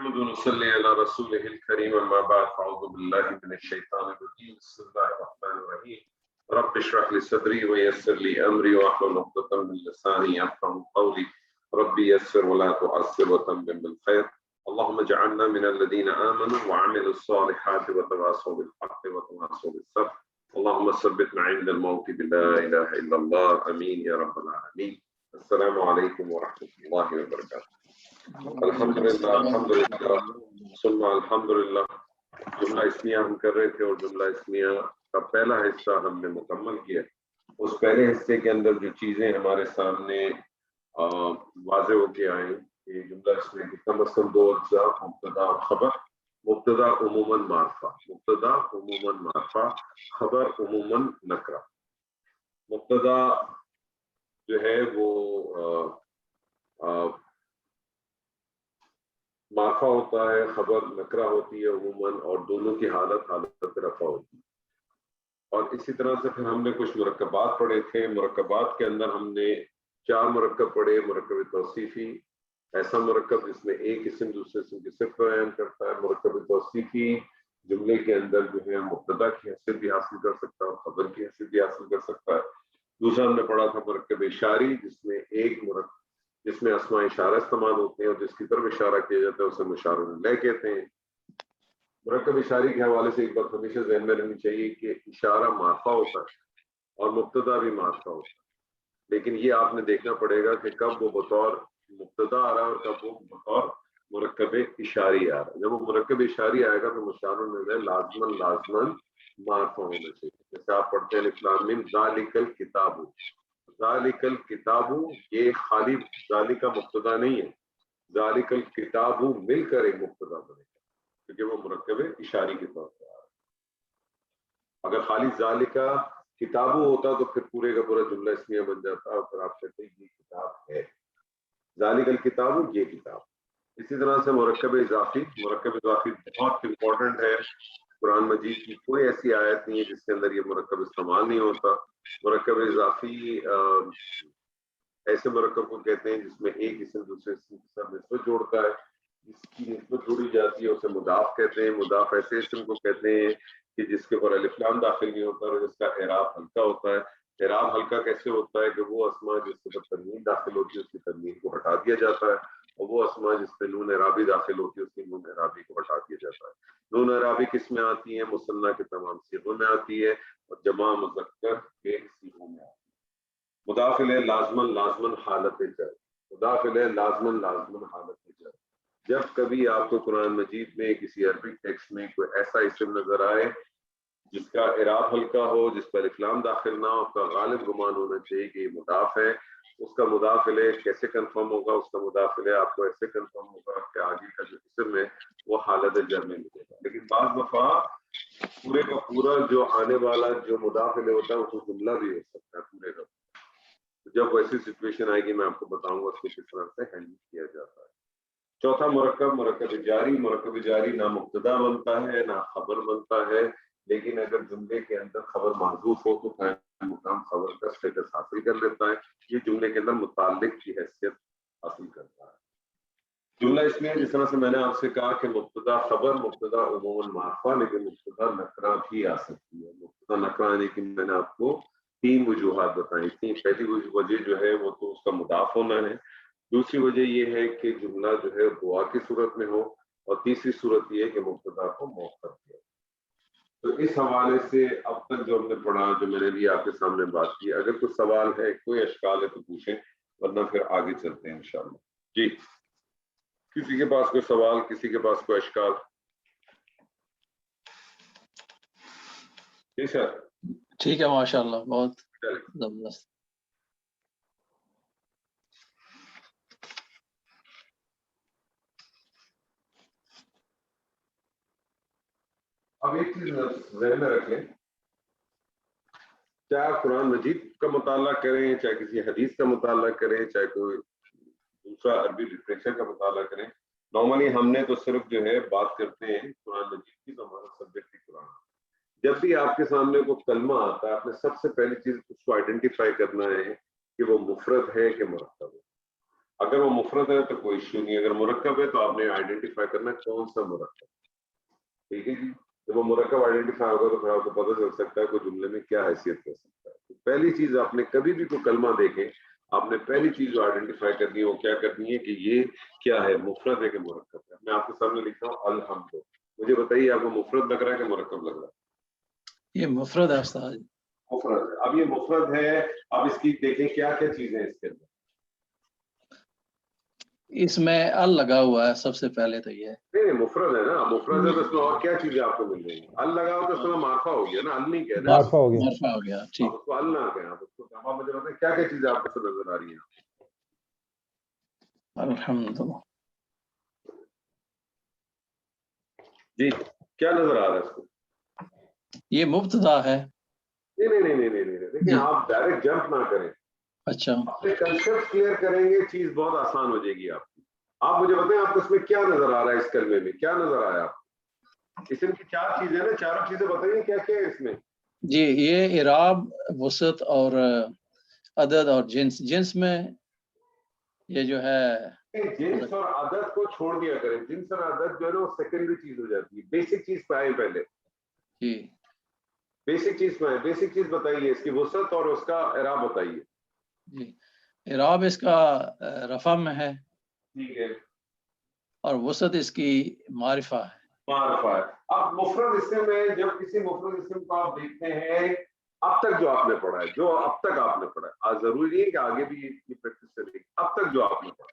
نحمد ونصلي على رسوله الكريم اما بعد فاعوذ بالله من الشيطان الرجيم بسم الله الرحمن الرحيم رب اشرح لي صدري ويسر لي امري واحلل عقدة من لساني يفقهوا قولي ربي يسر ولا تعسر وتمم بالخير اللهم اجعلنا من الذين امنوا وعملوا الصالحات وتواصوا بالحق وتواصوا بالصبر اللهم ثبتنا عند الموت بلا اله الا الله امين يا رب العالمين. السلام علیکم ورحمۃ اللہ وبرکاتہ. الحمدللہ ثم الحمدللہ. جملہ اسمیہ ہم کر رہے تھے اور جملہ اسمیہ کا پہلا حصہ ہم نے مکمل کیا. اس پہلے حصے کے اندر جو چیزیں ہمارے سامنے واضح ہو کے آئیں کہ جملہ اسمیہ کی کم از کم دو اجزاء مبتدا اور خبر. مبتدا عموماً معرفہ، مبتدا عموماً معرفہ، خبر عموماً نکرہ. مبتدا جو ہے وہ معرفہ ہوتا ہے، خبر نکرہ ہوتی ہے عموماً، اور دونوں کی حالت رفع ہوتی ہے. اور اسی طرح سے پھر ہم نے کچھ مرکبات پڑھے تھے. مرکبات کے اندر ہم نے 4 مرکب پڑھے. مرکب توصیفی، ایسا مرکب جس میں ایک اسم دوسرے اسم کی صفت بیان کرتا ہے. مرکب توصیفی جملے کے اندر جو ہے مبتدا کی حیثیت بھی حاصل کر سکتا ہے اور خبر کی حیثیت بھی حاصل کر سکتا ہے. دوسرا ہم نے پڑھا تھا مرکب اشاری، جس میں اسماء اشارہ استعمال ہوتے ہیں اور جس کی طرف اشارہ کیا جاتا ہے اسے مشار الیہ کہتے ہیں. مرکب اشاری کے حوالے سے ایک بات ہمیشہ ذہن میں رہنی چاہیے کہ اشارہ معرفہ ہوتا ہے اور مبتدا بھی معرفہ ہوتا ہے، لیکن یہ آپ نے دیکھنا پڑے گا کہ کب وہ بطور مبتدا آ رہا ہے اور کب وہ بطور مرکب اشاری آ رہا ہے. جب وہ مرکب اشاری آئے گا تو مشار الیہ لازماً معرفہ ہونا چاہیے. جیسے آپ پڑھتے ہیں الف لام میم ذالک الکتاب، ذالک الکتاب، یہ خالی ذالک مبتدا نہیں ہے، ذالک الکتاب مل کر ایک مبتدا بنے گا کیونکہ وہ مرکب اشاری کے طور پر آ رہا ہے. اگر خالی ذالک کتاب ہوتا تو پھر پورے کا پورا جملہ اسمیہ بن جاتا اور پھر آپ کہتے ہیں یہ کتاب ہے. ذالک الکتاب، یہ کتاب. اسی طرح سے مرکب اضافی بہت امپورٹنٹ ہے. قرآن مجید کی کوئی ایسی آیت نہیں ہے جس کے اندر یہ مرکب استعمال نہیں ہوتا. مرکب اضافی ایسے مرکب کو کہتے ہیں جس میں ایک اسم دوسرے اسم کے ساتھ نسبت جوڑتا ہے. جس کی نسبت جوڑی جاتی ہے اسے مضاف کہتے ہیں. مضاف ایسے اسم کو کہتے ہیں کہ جس کے اوپر الف لام داخل نہیں ہوتا اور جس کا اعراب ہلکا ہوتا ہے. اعراب ہلکا کیسے ہوتا ہے کہ وہ اسماء جس کے اوپر تنوین داخل ہوتی ہے اس کی تنوین کو ہٹا دیا جاتا ہے، اور وہ اسماء جس پہ نون اعرابی داخل ہوتی ہے اس کی نون اعرابی کو ہٹا دیا جاتا ہے. نون اعرابی کس میں آتی ہے؟ مثنیٰ کے تمام صیغوں میں آتی ہے اور جمع مذکر کے صیغوں میں آتی ہے. مضاف الیہ لازماً حالت جر، مضاف الیہ لازماً حالت جر. جب کبھی آپ کو قرآن مجید میں کسی عربی ٹیکسٹ میں کوئی ایسا اسم نظر آئے جس کا اعراب ہلکا ہو، جس پر الف لام داخل نہ ہو، اس کا غالب گمان ہونا چاہیے کہ یہ مضاف ہے. اس کا مضاف الیہ کیسے کنفرم ہوگا؟ اس کا مضاف الیہ آپ کو ایسے کنفرم ہوگا کہ آگے کا جو اسم ہے وہ حالت جر میں ملے گا. لیکن بعض دفعہ پورے کا پورا جو آنے والا جو مضاف الیہ ہوتا ہے وہ جملہ بھی ہو سکتا ہے پورے کا. جب ویسی سچویشن آئے گی میں آپ کو بتاؤں گا اس کو کس طرح سے ہینڈل کیا جاتا ہے. چوتھا مرکب جاری. مرکب جاری نہ مبتدا بنتا ہے نہ خبر بنتا ہے، لیکن اگر جملے کے اندر خبر محذوف ہو تو قائم مقام خبر کا اسٹیٹس حاصل کر لیتا ہے. یہ جملے کے اندر متعلق کی حیثیت حاصل کرتا ہے. جملہ اس میں جس طرح سے میں نے آپ سے کہا کہ مبتدا خبر، مبتدا عموماً معرفہ، لیکن مبتدا نکرہ بھی آ سکتی ہے. مبتدا نکرہ آنے کی میں نے آپ کو 3 وجوہات بتائی تھیں. پہلی وجہ جو ہے وہ تو اس کا مضاف ہونا ہے. دوسری وجہ یہ ہے کہ جملہ جو ہے دعا کی صورت میں ہو، اور تیسری صورت یہ ہے کہ مبتدا کو مؤخر کیا. تو اس حوالے سے اب تک جو ہم نے پڑھا، جو میں نے بھی آپ کے سامنے بات کی، اگر کوئی سوال ہے، کوئی اشکال ہے تو پوچھیں، ورنہ پھر آگے چلتے ہیں انشاءاللہ. جی، کسی کے پاس کوئی سوال، کسی کے پاس کوئی اشکال؟ جی سر. ٹھیک ہے، ماشاءاللہ، بہت زبردست. اب ایک چیز ذہن میں رکھیں، چاہے آپ قرآن مجید کا مطالعہ کریں، چاہے کسی حدیث کا مطالعہ کریں، چاہے کوئی دوسرا عربی لٹریچر کا مطالعہ کریں، نارملی ہم نے تو صرف جو ہے بات کرتے ہیں قرآن مجید کی، تو ہمارا سبجیکٹ ہی قرآن. جب بھی آپ کے سامنے کوئی کلمہ آتا ہے، آپ نے سب سے پہلی چیز اس کو آئیڈینٹیفائی کرنا ہے کہ وہ مفرد ہے کہ مرکب ہے. اگر وہ مفرد ہے تو کوئی ایشو نہیں, اگر مرکب ہے تو آپ نے آئیڈینٹیفائی کرنا ہے کون سا مرکب. ٹھیک ہے جی, جب وہ مرکب آئیڈینٹیفائی ہوگا تو پھر آپ کو پتہ چل سکتا ہے کوئی جملے میں کیا حیثیت کر سکتا ہے. تو پہلی چیز آپ نے کبھی بھی کوئی کلمہ دیکھیں, آپ نے پہلی چیز جو آئیڈینٹیفائی کرنی ہے وہ کیا کرنی ہے کہ یہ کیا ہے, مفرد ہے کہ مرکب ہے. میں آپ کے سامنے لکھتا ہوں الحمد. مجھے بتائیے آپ کو مفرد لگ رہا ہے کہ مرکب لگ رہا ہے؟ یہ مفرد ہے استاد. مفرد ہے. اب یہ مفرد ہے, اب اس کی دیکھیں کیا کیا چیزیں ہیں اس کے اندر. اس میں ال لگا ہوا ہے سب سے پہلے تو یہ نہیں مفرد ہے نا, مفرد ہے تو اس میں اور کیا چیزیں آپ کو مل رہی ہیں. ال لگا ہو تو اس میں معرفہ ہو گیا نا, ال نہیں کہہ رہے, معرفہ ہو گیا. مرفع ہو گیا. آپ ٹھیک, اس کو ال نہ کہیں, آپ اس کو آپ مجھے بتائیں کیا کیا چیزیں آپ کو نظر آ رہی ہیں. الحمد. جی کیا نظر آ رہا ہے اس کو؟ یہ مبتدا ہے. نہیں دیکھیں آپ ڈائریکٹ جمپ نہ کریں, اچھا, اپنے کنسپٹ کلیئر کریں گے چیز بہت آسان ہو جائے گی آپ کی. آپ مجھے بتائیں آپ کو اس میں کیا نظر آ رہا ہے, اس کلمے میں کیا نظر آیا آپ کو؟ اس میں چار چیزیں نا, چاروں چیزیں بتائیے کیا کیا ہے اس میں. جی یہ اعراب, وسط اور عدد اور جنس. جنس میں یہ جو ہے جنس اور عدد کو چھوڑ دیا کریں. جنس اور عدد جو ہے نا وہ سیکنڈری چیز ہو جاتی ہے. بیسک چیز پہ آئیں پہلے. جی بیسک چیز پہ آئیں, بیسک چیز بتائیے, اس کی وسعت اور اس کا اعراب بتائیے. جی اعراب اس کا رفع میں ہے, ٹھیک ہے, اور وسعت اس کی معرفہ ہے. معرفہ ہے. اب مفرد اسم میں جب کسی مفرد اسم کو آپ دیکھتے ہیں, اب تک جو آپ نے پڑھا ہے, جو اب تک آپ نے پڑھا ہے, ضروری نہیں ہے کہ آگے بھی یہ پریکٹس چلے گی, اب تک جو آپ نے پڑھا,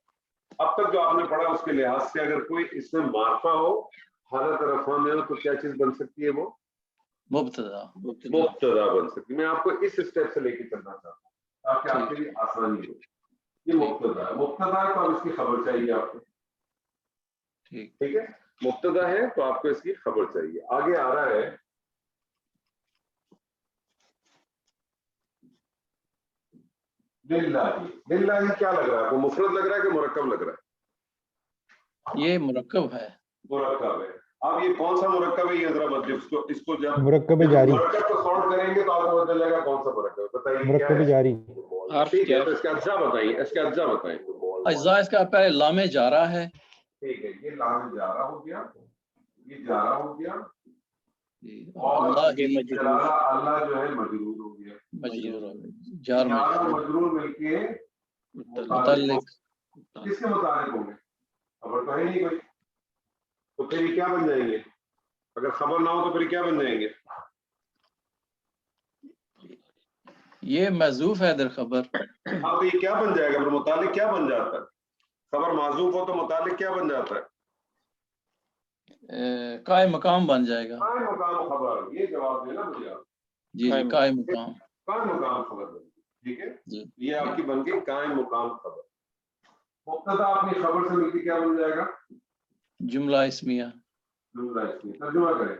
اب تک جو آپ نے پڑھا اس کے لحاظ سے اگر کوئی اس میں معرفہ ہو, حالت رفع میں ہو, تو کیا چیز بن سکتی ہے, وہ مبتدا. مبتدا بن سکتی ہے. میں آپ کو اس اسٹیپ سے لے کے چلنا چاہتا ہوں تاکہ آپ کے لیے آسانی ہو. یہ مبتدا ہے, مبتدا ہے تو اب اس کی خبر چاہیے آپ کو. ٹھیک ہے, مبتدا ہے تو آپ کو اس کی خبر چاہیے. آگے آ رہا ہے للہ. للہ کیا لگ رہا ہے آپ کو, مفرد لگ رہا ہے کہ مرکب لگ رہا ہے؟ یہ مرکب ہے. مرکب ہے. اب یہ کون سا مرکب ہے, یہ ذرا بتائیے. اس کو جب مرکب جاری. مرکب کو سارٹ کریں گے تو آپ کو پتہ چلے گا کون سا مرکب ہے. بتائیے کیا مرکب ہے. جاری. ٹھیک ہے, تو اس کا اجزاء بتائیے, اس کے اجزاء بتائیں. اجزاء اس کا پہلے لام جارہ ہے. ٹھیک ہے, یہ لام جارہ ہو گیا, یہ جارہ ہو گیا, اور اللہ یہ جلالہ اللہ جو ہے مجرور ہو گیا. مجرور ہو گیا. جار جارہ مجرور مجرور مل کے متعلق. کس کے متعلق ہوں گے؟ خبر تو ہے نہیں کوئی, تو پھر یہ کیا بن جائیں گے؟ اگر خبر نہ ہو تو پھر کیا بن جائیں گے؟ یہ محذوف ہے در خبر. ہاں تو یہ کیا بن جائے گا پھر, متعلق کیا بن جاتا ہے؟ خبر معذوف ہو تو متعلق کیا بن جاتا ہے؟ قائم مقام بن جائے گا. قائم مقام خبر, یہ جواب دینا مجھے آپ. جی جی قائم مقام. قائم مقام خبر بن گئی. ٹھیک ہے, جی یہ آپ کی بن گئی قائم مقام خبر. مبتدا اپنی خبر سے مل کے کیا بن جائے گا؟ جملہ اسمیہ. جملہ اسمیہ. ترجمہ کریں.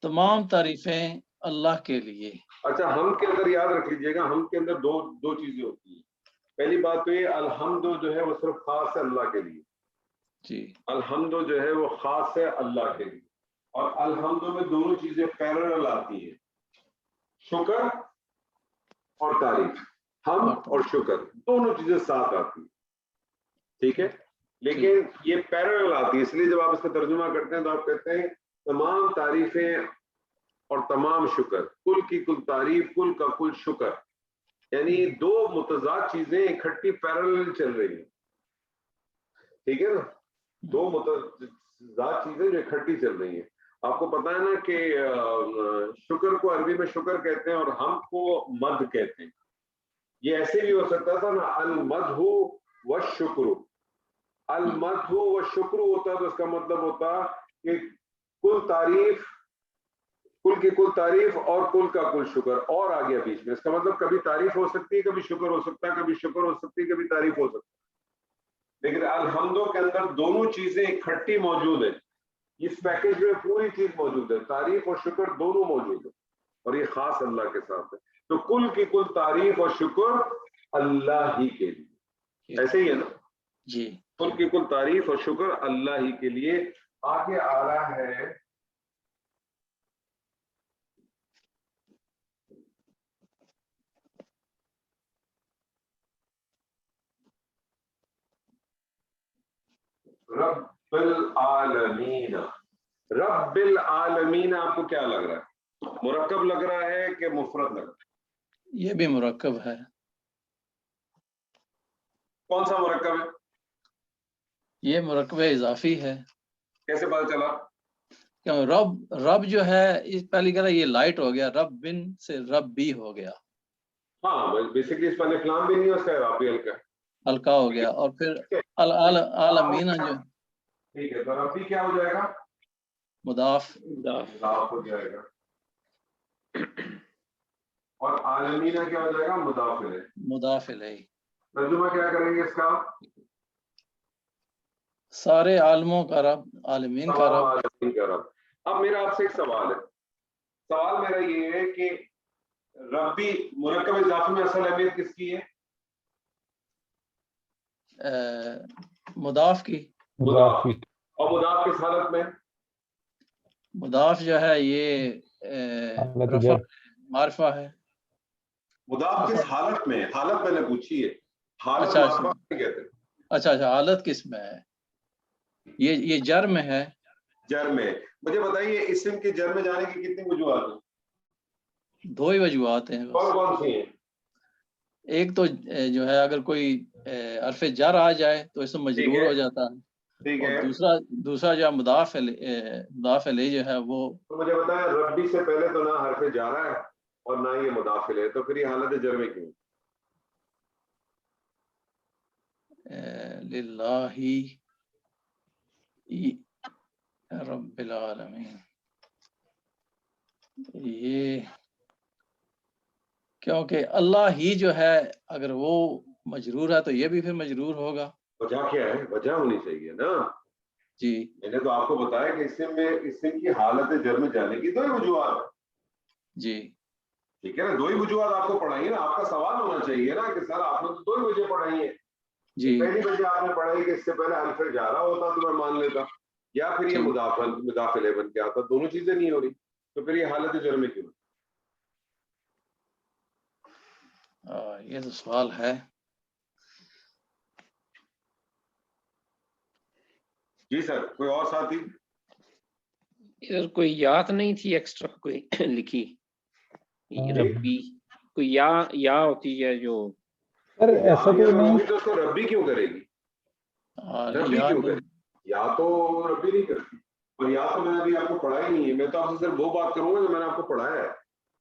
تمام تعریفیں اللہ کے لیے. اچھا, ہم کے اندر یاد رکھ لیجئے گا, ہم کے اندر دو چیزیں ہوتی ہیں. پہلی بات تو یہ الحمد جو ہے وہ صرف خاص ہے اللہ کے لیے. جی الحمد جو ہے وہ خاص ہے اللہ کے لیے, اور الحمد میں دونوں چیزیں پیرلل آتی ہیں, شکر اور تعریف. ہم اور شکر دونوں چیزیں ساتھ آتی ہیں. ٹھیک ہے, لیکن یہ پیرلل آتی ہے, اس لیے جب آپ اس کا ترجمہ کرتے ہیں تو آپ کہتے ہیں تمام تعریفیں اور تمام شکر, کل کی کل تعریف, کل کا کل شکر. یعنی دو متضاد چیزیں اکٹھی پیرلل چل رہی ہیں. ٹھیک ہے نا, دو متضاد چیزیں جو اکٹھی چل رہی ہیں. آپ کو پتا ہے نا کہ شکر کو عربی میں شکر کہتے ہیں اور ہم کو مدح کہتے ہیں. یہ ایسے بھی ہو سکتا تھا نا, المدح والشکر. المدح والشکر ہوتا تو اس کا مطلب ہوتا کہ کل تعریف, کل کی کل تعریف اور کل کا کل شکر, اور آ گیا بیچ میں. اس کا مطلب کبھی تعریف ہو سکتی ہے, کبھی شکر ہو سکتا ہے, کبھی شکر ہو سکتی ہے, کبھی تعریف ہو سکتی ہے. لیکن الحمدوں کے اندر دونوں چیزیں اکٹھی موجود ہیں. اس پیکج میں پوری چیز موجود ہے, تعریف اور شکر دونوں موجود ہیں, اور یہ خاص اللہ کے ساتھ ہے. تو کل کی کل تعریف اور شکر اللہ ہی کے لیے. ایسے ہی ہے نا جی, کل کی کل تعریف اور شکر اللہ ہی کے لیے. آگے آ رہا ہے رب العالمین. رب العالمین آپ کو کیا لگ رہا ہے؟ مرکب لگ رہا ہے کہ مفرد لگ رہا ہے؟ یہ بھی مرکب ہے. کون سا مرکب ہے؟ یہ مرکب اضافی ہے. کیسے پتا چلا؟ کیوں رب جو ہے اس پہلی کہہ رہا یہ لائٹ ہو گیا, رب بن سے رب بھی ہو گیا. ہاں بیسیکلی اس پر الف بھی نہیں ہے, اس کا اعراب بھی ہلکا ہے, ہلکا ہو گیا. اور پھر العالمین جو ٹھیک ہے, تو ربی کیا ہو جائے گا؟ مضاف. مضاف ہو جائے گا. اور عالمین کیا ہو جائے گا؟ مضاف الیہ. مضاف الیہ. ترجمہ کیا کریں گے اس کا؟ سارے عالموں کا رب, عالمین کا رب. عالمین کا رب. اب میرا آپ سے ایک سوال ہے. سوال میرا یہ ہے کہ ربی مرکب اضافی میں اصل اہمیت کس کی ہے؟ مضاف کی. مضاف. اور مضاف کس حالت میں؟ مضاف جو ہے یہ رفع معرفہ ہے. مضاف کس حالت میں؟ حالت میں نے پوچھی ہے, حالت اچھا معرفہ نہیں کہتے. اچھا حالت کس میں ہے؟ یہ جر میں ہے. جر میں. مجھے بتائیے اسم کے جر میں جانے کی کتنی وجوہات ہیں؟ 2 ہی وجوہات ہیں. کون کون سی ہیں؟ ایک تو جو ہے اگر کوئی حرف جر آ جائے تو اسم مجرور ہو جاتا ہے. ٹھیک ہے. اور دوسرا جو مضاف الیہ جو ہے وہ. تو مجھے بتائیں ربی سے پہلے تو نہ حرف جارا ہے اور نہ یہ مضاف الیہ, تو پھر یہ حالت جر میں کیوں؟ للہ رب العالمین. یہ کیونکہ اللہ ہی جو ہے اگر وہ مجرور ہے تو یہ بھی پھر مجرور ہوگا. وجہ کیا ہے؟ وجہ ہونی چاہیے نا. جی میں نے تو آپ کو بتایا کہ اسم کی حالت جر میں جانے کی 2 ہی وجوہات ہیں. جی ٹھیک ہے نا, 2 ہی وجوہات آپ کو پڑھائی ہے نا. آپ کا سوال ہونا چاہیے نا کہ سر آپ نے تو 2 ہی وجہ پڑھائی ہیں. جی. پہلی وجہ آپ نے پڑھائی کہ اس سے پہلے حرف جارا ہوتا تو میں مان لیتا, یا پھر یہ مضاف الیہ بن کے آتا. دونوں چیزیں نہیں ہو رہی, تو پھر یہ حالت جر میں کیوں؟ یہ تو سوال ہے. جی سر, کوئی اور ساتھی؟ ادھر کوئی یاد نہیں تھی ایکسٹرا کوئی لکھی ربی, کوئی یا ہوتی ہے جو ایسا تو نہیں, تو اس کو ربی کیوں کرے گی؟ ربی کیوں کرے گی؟ یا تو ربی نہیں کرتی, اور یا تو میں نے ابھی آپ کو پڑھایا ہی نہیں ہے. میں تو آپ سے صرف وہ بات کروں گا جو میں نے آپ کو پڑھایا ہے.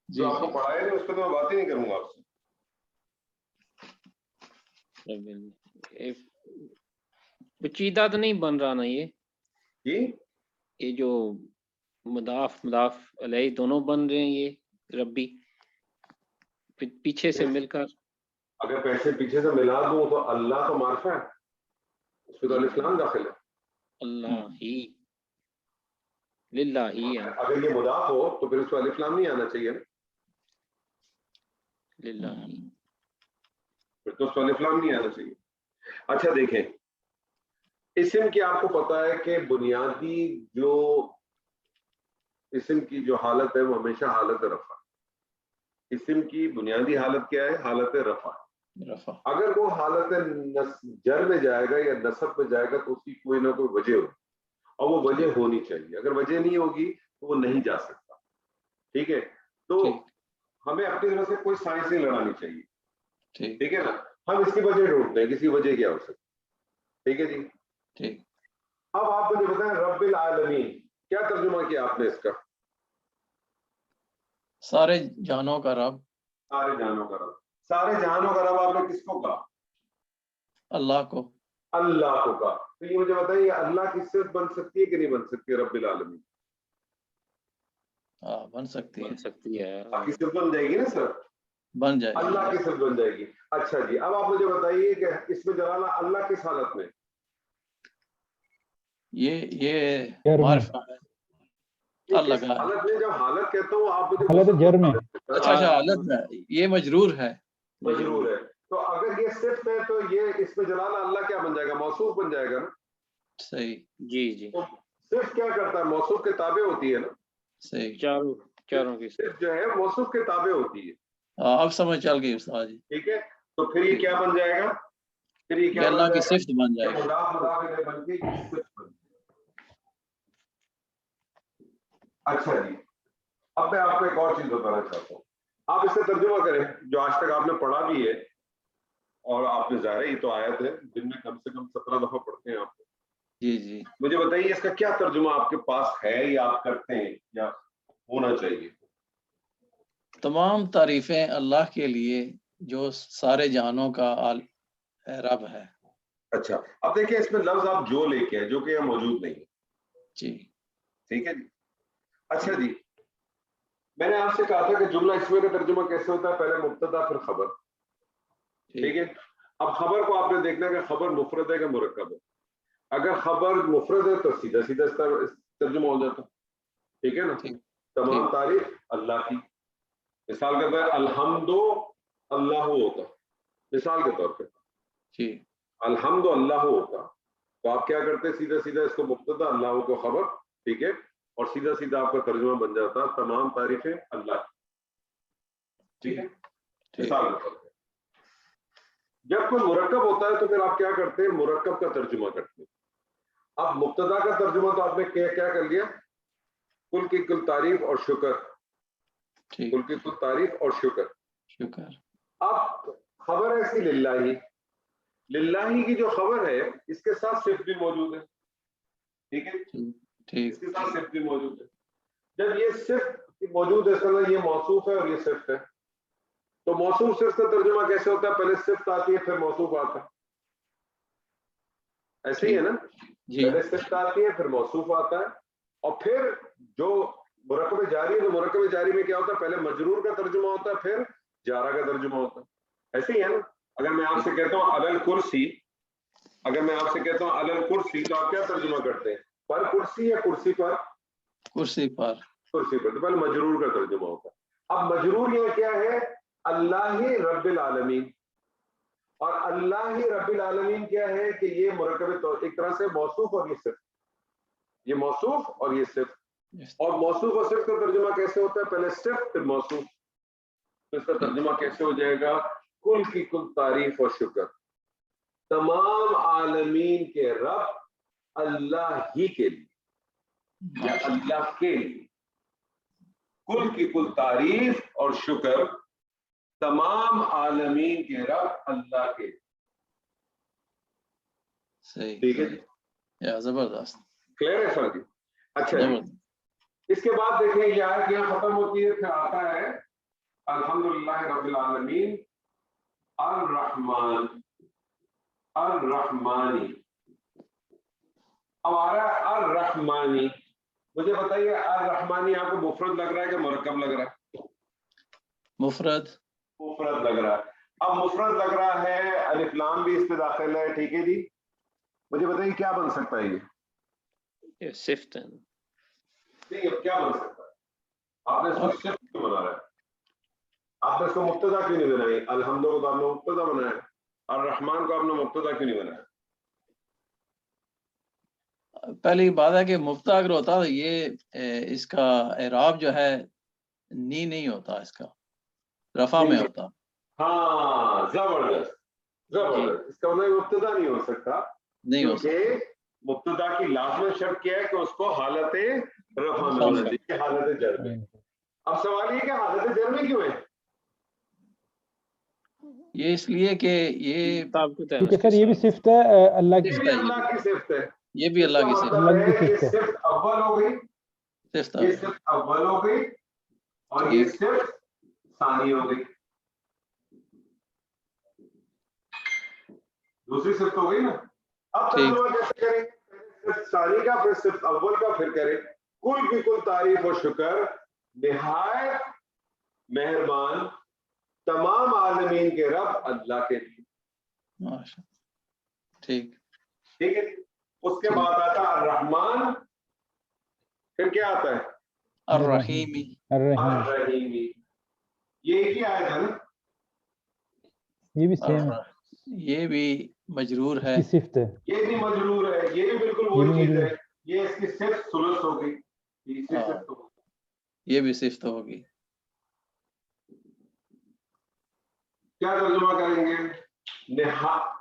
جو آپ کو پڑھایا ہے اس پہ تو میں بات ہی نہیں کروں گا آپ سے. پیچیدہ تو نہیں بن رہا نا یہ؟ جی, یہ جو مضاف علیہ دونوں بن رہے ہیں یہ ربی پیچھے سے مل کر. اگر پیسے پیچھے سے ملا دوں تو اللہ تو معرفہ ہے, اس پہ تو الف لام داخل ہے. اللہ ہی للہ ہی ہے. اگر یہ مضاف ہو تو پھر اس کو الف لام نہیں آنا چاہیے نا. للہ ہی پھر تو اس کو الف لام نہیں آنا چاہیے. اچھا دیکھیں, اسم کی آپ کو پتا ہے کہ بنیادی جو اسم کی جو حالت ہے وہ ہمیشہ حالت رفع. اسم کی بنیادی حالت کیا ہے؟ حالت رفع. اگر وہ حالت جر میں جائے گا یا نصب میں جائے گا تو اس کی کوئی نہ کوئی وجہ ہوگی, اور وہ وجہ ہونی چاہیے. اگر وجہ نہیں ہوگی تو وہ نہیں جا سکتا. ٹھیک ہے, تو ہمیں اپنی طرف سے کوئی سائنس نہیں لڑانی چاہیے. ٹھیک ہے نا, ہم اس کی وجہ ڈھونڈتے ہیں, کسی وجہ کیا ہو سکتی. ٹھیک ہے جی. ٹھیک. اب آپ مجھے بتائیں رب العالمین کیا ترجمہ کیا آپ نے اس کا؟ سارے جہانوں کا رب. سارے جہانوں کا رب. سارے جہانوں کا رب آپ نے کس کو کہا؟ اللہ کو. اللہ کو کہا. تو یہ مجھے بتائیے اللہ کی صفت بن سکتی ہے کہ نہیں بن سکتی رب العالمین؟ بن سکتی ہے. آپ کی صفت بن جائے گی نا سر؟ بن جائے گی. اللہ کی صفت بن جائے گی. اچھا جی, اب آپ مجھے بتائیے کہ اس میں جلالہ اللہ کس حالت میں؟ یہ معرفہ ہے. اللہ کا حالت میں, جب حالت کہتا ہوں آپ مجھے حالت جر میں. اچھا حالت میں یہ مجرور ہے. مجرور ہے. تو اگر یہ صفت ہے تو یہ اس میں جلالہ اللہ کیا بن جائے گا؟ موصوف بن جائے گا نا. صحیح. جی. صرف کیا کرتا ہے؟ موصوف کے تابع ہوتی ہے نا. صحیح. چاروں کی صرف جو ہے موصوف کے تابع ہوتی ہے. اب سمجھ چل گئی استاد جی. ٹھیک ہے, تو پھر یہ کیا بن جائے گا؟ پھر یہ یہ کیا اللہ بن کی جائے گا؟ صفت بن جائے یہ گا. مضاف الیہ بن کے یہ صفت بن جائے گا. اچھا جی، اب میں آپ کو ایک اور چیز بتانا چاہتا ہوں. آپ اس سے ترجمہ کریں جو آج تک آپ نے پڑھا بھی ہے، اور آپ نے ظاہر یہ تو آیت ہے دن میں کم سے کم 17 دفعہ پڑھتے ہیں آپ. جی جی. مجھے بتائیے اس کا کیا ترجمہ آپ کے پاس ہے یا آپ کرتے ہیں یا ہونا چاہیے؟ تمام تعریفیں اللہ کے لیے جو سارے جہانوں کا رب ہے. اچھا، اب دیکھیں اس میں لفظ آپ جو لے کے ہیں جو کہ یہاں موجود نہیں ہے. جی ٹھیک ہے جی. اچھا جی، میں نے آپ سے کہا تھا کہ جملہ اسمے کا ترجمہ کیسے ہوتا ہے؟ پہلے مبتدا پھر خبر. ٹھیک ہے. اب خبر کو آپ نے دیکھنا کہ خبر مفرد ہے کہ مرکب ہے. اگر خبر مفرد ہے تو سیدھا سیدھا اس کا ترجمہ ہو جاتا. ٹھیک ہے نا. ٹھیک. تمام تعریف اللہ کی. مثال کے طور پر الحمد اللہ ہوتا، مثال کے طور پہ جی الحمد اللہ ہوتا، تو آپ کیا کرتے سیدھا سیدھا اس کو مبتدا اللہ کو خبر. ٹھیک ہے. اور سیدھا سیدھا آپ کا ترجمہ بن جاتا تمام تعریفیں اللہ کی. ٹھیک ہے. مثال کے طور پہ جب کوئی مرکب ہوتا ہے تو پھر آپ کیا کرتے ہیں؟ مرکب کا ترجمہ کرتے ہیں. اب مبتدا کا ترجمہ تو آپ نے کیا کر لیا؟ کل کی کل تعریف اور شکر. کل کی کل تعریف اور شکر. شکر. اب خبر ہے اس کی للہ، للہ کی جو خبر ہے اس کے ساتھ صفت بھی موجود ہے. ٹھیک ہے. اس کے ساتھ صفت بھی موجود ہے. جب یہ صفت موجود ہے اس کا یہ موصوف ہے اور یہ صفت ہے، تو موصوف صفت کا ترجمہ کیسے ہوتا ہے؟ پہلے صفت آتی ہے پھر موصوف آتا ہے. ایسے ہی ہے نا. پہلے صفت آتی ہے پھر موصوف آتا ہے. اور پھر جو مرکب جاری ہے تو مرکب جاری میں کیا ہوتا ہے؟ پہلے مجرور کا ترجمہ ہوتا ہے پھر جارہ کا ترجمہ ہوتا ہے. ایسے ہی ہے نا. اگر میں آپ سے کہتا ہوں علل کرسی، اگر میں آپ سے کہتا ہوں علل کرسی تو آپ کیا ترجمہ کرتے ہیں؟ پر کرسی یا کرسی پر؟ کرسی پر. کرسی پر. تو پہلے مجرور کا ترجمہ ہوتا ہے. اب مجرور یہ کیا ہے؟ اللہ رب العالمین. اور اللہ رب العالمین کیا ہے کہ یہ مرکب ایک طرح سے موصوف اور یہ صفت. یہ موصوف اور یہ صفت. اور موصوف اور صفت کا ترجمہ کیسے ہوتا ہے؟ پہلے صفت پھر موصوف. تو اس کا ترجمہ کیسے ہو جائے گا؟ کل کی کل تعریف اور شکر تمام عالمین کے رب اللہ ہی کے لیے یا اللہ کے لیے. کل کی کل تعریف اور شکر تمام عالمین کے رب اللہ کے. صحیح. ٹھیک ہے جی. یا زبردست. کلیئر ہے سر جی. اچھا جی، اس کے بعد دیکھیں یہ آیت یہاں ختم ہوتی ہے، پھر آتا ہے الحمدللہ رب العالمین الرحمن الرحمانی. اب آ رہا ہے الرحمانی. مجھے بتائیے الرحمانی آپ کو مفرد لگ رہا ہے کہ مرکب لگ رہا ہے؟ مفرد. مفرد لگ رہا ہے. اب مفرد لگ رہا ہے، الف لام بھی اس پہ داخل ہے. ٹھیک ہے جی. مجھے بتائیے کیا بن سکتا ہے یہ صفت ہے. نہیں اب کیا بن سکتا ہے؟ آپ نے اس کو صفت کیوں بنا ہے؟ آپ نے اس کو مبتدا کیوں نہیں بنائی؟ الحمد کو آپ نے مبتدا بنایا، الرحمن کو آپ نے مبتدا کیوں نہیں بنایا؟ پہلی بات ہے کہ مبتدا اگر ہوتا تو یہ اس کا اعراب جو ہے نہیں ہوتا، اس کا رفع میں ہوتا. ہاں زبردست زبردست. اس کا مطلب مبتدا نہیں ہو سکتا نہیں ہو سکتا. کیونکہ مبتدا کی لازم شرط کیا ہے کہ اس کو حالت رفع میں ہونا چاہیے، حالت جر میں. اب سوال یہ کہ حالت جر میں کیوں ہے؟ یہ اس لیے کہ یہ کیونکہ سر یہ بھی صفت ہے اللہ کی. یہ بھی اللہ کی صفت ہے. یہ بھی اللہ کی صفت ہے. یہ صفت اول ہو گئی، صفت یہ صفت اول ہو گئی اور یہ صفت ثانی ہو گئی. دوسری صفت ہو گئی نا. اب ترجمہ کیسے کریں؟ صفت ثانی کا پھر صفت اول کا پھر کریں کل کی کل تعریف و شکر نہایت مہربان تمام عالمین کے رب اللہ کے لیے. ٹھیک ٹھیک ہے. اس کے بعد آتا الرحمن، پھر کیا آتا ہے؟ الرحیمی. الرحیمی. یہ ایک ہی آیت ہے نا. یہ بھی سیم، یہ بھی مجرور ہے، صفت ہے. یہ بھی مجرور ہے. یہ بھی بالکل وہی چیز ہے. یہ اس کی صفت ثلث ہو گئی. یہ بھی صفت ہوگی. کیا ترجمہ کریں گے؟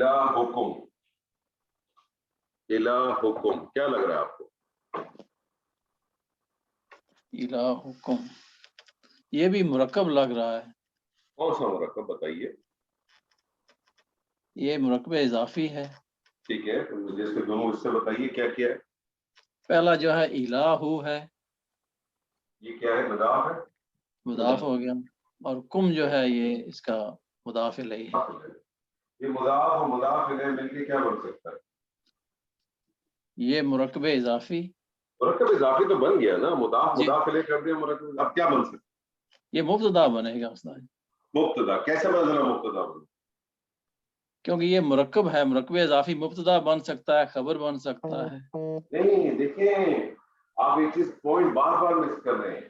الہکم، الہکم کیا لگ رہا ہے آپ کو؟ الہکم یہ بھی مرکب لگ رہا ہے. کون سا مرکب بتائیے؟ یہ مرکب اضافی ہے. ٹھیک ہے، تو مجھے اس کے دونوں حصے بتائیے کیا کیا ہے. پہلا جو ہے الہو ہے، یہ کیا ہے؟ مضاف ہے، مضاف ہو گیا، اور کم جو ہے یہ اس کا مضاف الیہ ہے. یہ مضاف اور مضاف الیہ مل کے کیا بن سکتا ہے؟ یہ مرکب اضافی. مرکب اضافی تو بن گیا نا، مضاف جی. مضاف الیہ کر دیا مرکب، اب کیا بن سکتا ہے؟ یہ مبتدا بنے گا استاد، مبتدا. کیسے بدلا مبتدا بن؟ کیونکہ یہ مرکب ہے. مرکب اضافی مبتدا بن سکتا ہے، خبر بن سکتا ہے. نہیں دیکھیں، آپ ایک چیز پوائنٹ بار بار مس کر رہے ہیں.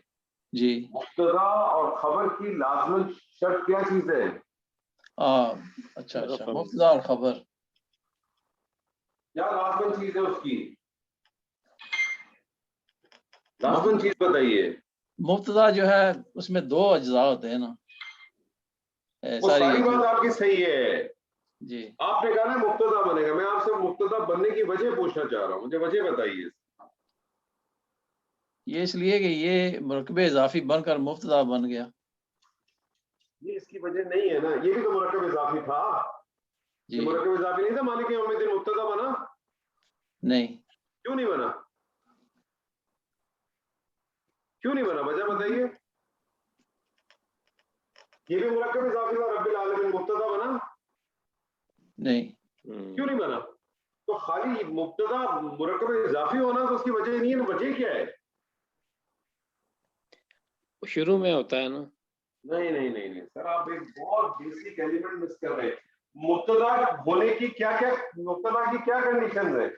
جی. مبتدا اور خبر کی لازمن شرط کیا چیز ہے؟ اچھا مبتدا اور خبر کیا لازمن چیز ہے اس کی؟ لازمن چیز بتائیے. مبتدا جو ہے اس میں دو اجزاء ہوتے ہیں نا. وہ ساری بات آپ کی صحیح ہے. جی. آپ نے کہا نا مبتدا بنے گا، میں آپ سے مبتدا بننے کی وجہ پوچھنا چاہ رہا ہوں، مجھے وجہ بتائیے. یہ اس لیے کہ یہ مرکب اضافی بن کر مبتدا بن گیا. یہ اس کی وجہ نہیں ہے نا، یہ بھی تو مرکب اضافی تھا. جی. یہ مرکب اضافی نہیں تھا، مالک یوم الدین مبتدا بنا نہیں. کیوں نہیں بنا؟ کیوں نہیں بنا؟ وجہ بتائیے. یہ بھی مرکب اضافی تھا، رب العالمین مبتدا بنا نہیں. کیوں نہیں بنا؟ تو خالی مبتدا مرکب اضافی ہونا تو اس کی وجہ نہیں ہے. وجہ کیا ہے؟ شروع میں ہوتا ہے نا. نہیں نہیں نہیں نہیں سر، آپ ایک بہت بیسک ایلیمنٹ مس کر رہے ہیں. مبتدا ہونے کی کیا کیا، مبتدا کی کیا کنڈیشنز ہے؟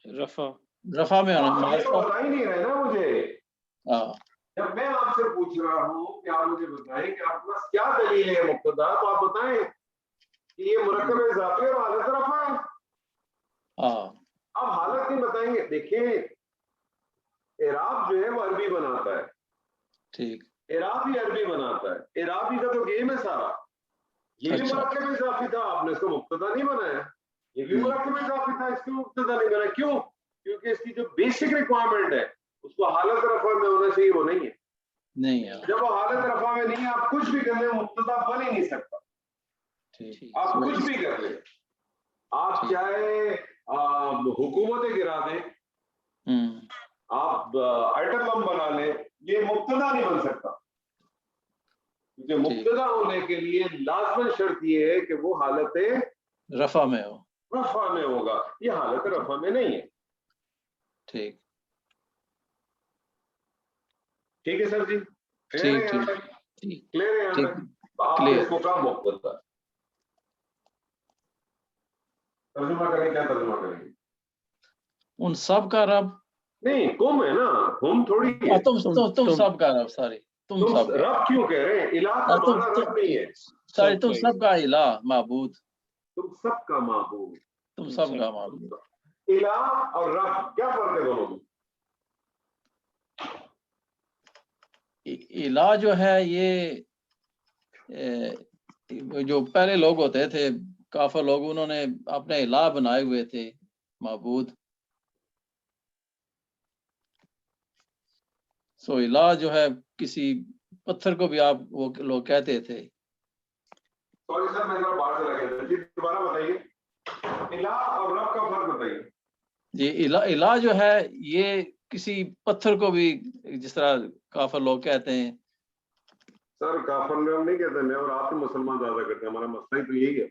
رفع میں ہونا. آپ یہ تو بتا ہی نہیں رہے نا مجھے. جب میں آپ سے پوچھ رہا ہوں کہ آپ مجھے بتائیں کہ آپ کے پاس کیا دلیل ہے مبتدا، تو آپ بتائیں کہ یہ مرکب اضافی اور حالت رفع ہے. اب حالت نہیں بتائیں گے. دیکھیں اعراب جو ہے وہ عربی بناتا ہے. ٹھیک. اعراب ہی عربی بناتا ہے. اعرابی کا تو گیم ہے سارا. یہ بھی مرکب اضافی تھا، آپ نے اس کو مبتدا نہیں بنایا. یہ بھی مرکب اضافی تھا، اس کو مبتدا نہیں بنایا. کیوں؟ کیونکہ اس کی جو بیسک ریکوائرمنٹ ہے اس کو حالت رفع میں ہونا چاہیے، وہ نہیں ہے. جب وہ حالت رفع میں نہیں ہے، آپ کچھ بھی کر لیں مبتدا بن ہی نہیں سکتا. آپ کچھ بھی کر لیں، آپ چاہے حکومتیں گرا دیں، آپ آئٹم بم بنا لیں، یہ مبتدا نہیں بن سکتا. کیونکہ مبتدا ہونے کے لیے لازمن شرط یہ ہے کہ وہ حالت رفع میں ہو. رفع میں ہوگا. یہ حالت رفع میں نہیں ہے. ٹھیک. ٹھیک ہے سر جی. کلیئر ہے یہاں تک؟ آپ نے اس کو کہا مبتدا. ترجمہ کریں، کیا ترجمہ کریں گے؟ ان سب کا رب نہیں، کم ہے نا، ہم تھوڑی ہے. تم سب کا رب. ساری تم سب کا رب کیوں کہہ رہے ہیں؟ الہ کا معنی رب نہیں ہے. ساری تم سب کا الہ معبود. تم سب کا معبود. تم سب کا معبود. الہ اور رب کیا فرق ہے دونوں میں؟ الہ جو ہے یہ جو پہلے لوگ ہوتے تھے کافر لوگ، انہوں نے اپنے الہ بنائے ہوئے تھے معبود. سو الہ جو ہے کسی پتھر کو بھی آپ وہ لوگ کہتے تھے. سوری سر، میں ذرا باہر چلا گیا. جی دوبارہ بتائیے، الہ اور رب کا فرق بتائیے. جی. الہ جو ہے یہ کسی پتھر کو بھی، جس طرح کافر لوگ کہتے ہیں. سر کافر لوگ نہیں کہتے، میں اور آپ تو مسلمان زیادہ کرتے ہیں. ہمارا مسئلہ ہی تو یہی ہے.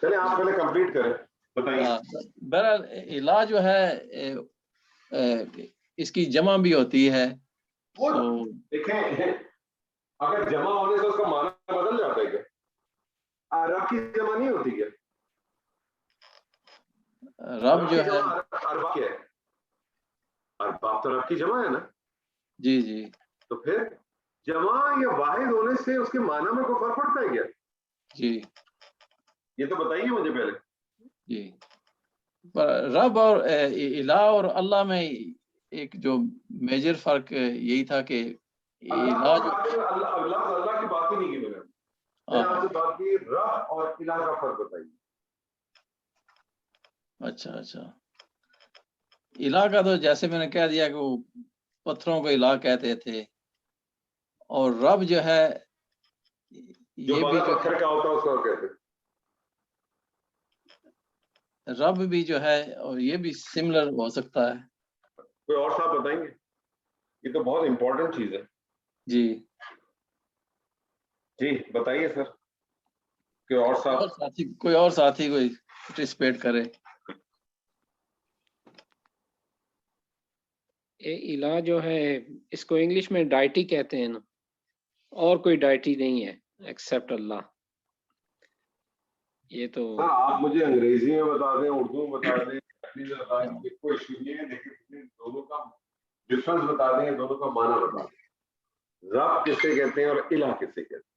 چلے آپ پہلے کمپلیٹ کریں، بتائیے. بہرحال الہ جو ہے اس کی جمع بھی ہوتی ہے. دیکھیں اگر جمع ہونے سے اس کا معنی بدل جاتا ہے کیا؟ رب کی جمع نہیں ہوتی کیا؟ رب جو ہے ارباب کیا ہے؟ ارباب تو رب کی جمع ہے نا. جی جی. تو پھر جمع یا واحد ہونے سے اس کے معنی میں کوئی فرق پڑتا ہے کیا؟ جی یہ تو بتائیے مجھے پہلے. جی. رب اور الہ اور اللہ میں ایک جو میجر فرق یہی تھا کہ اللہ کی بات ہی نہیں کی میں نے. میں نے آپ سے بات کی رب اور الہ کا فرق بتائیے. اچھا اچھا، الہ کا تو جیسے میں نے کہہ دیا کہ وہ پتھروں کو الہ کہتے تھے، اور رب جو ہے جو یہ بھی بغیر پتھر کا ہوتا ہے اس کو کہتے ہیں. رب بھی جو ہے اور یہ بھی سملر ہو سکتا ہے. کوئی اور صاحب بتائیں گے؟ یہ تو بہت امپورٹنٹ چیز ہے. جی جی بتائیے سر. کوئی اور صاحب؟ کوئی اور ساتھی کوئی پارٹیسپیٹ کرے. الہ جو ہے اس کو انگلش میں ڈائٹی کہتے ہیں نا، اور کوئی ڈائٹی نہیں ہے ایکسپٹ اللہ. یہ تو آپ مجھے انگریزی میں بتا دیں، اردو میں بتا دیں، بتا دیں، کوئی ایشو نہیں ہے، لیکن دونوں کا ڈفرنس بتا دیں، دونوں کا معنی بتا دیں. رب کسے کہتے ہیں اور الہ کسے کہتے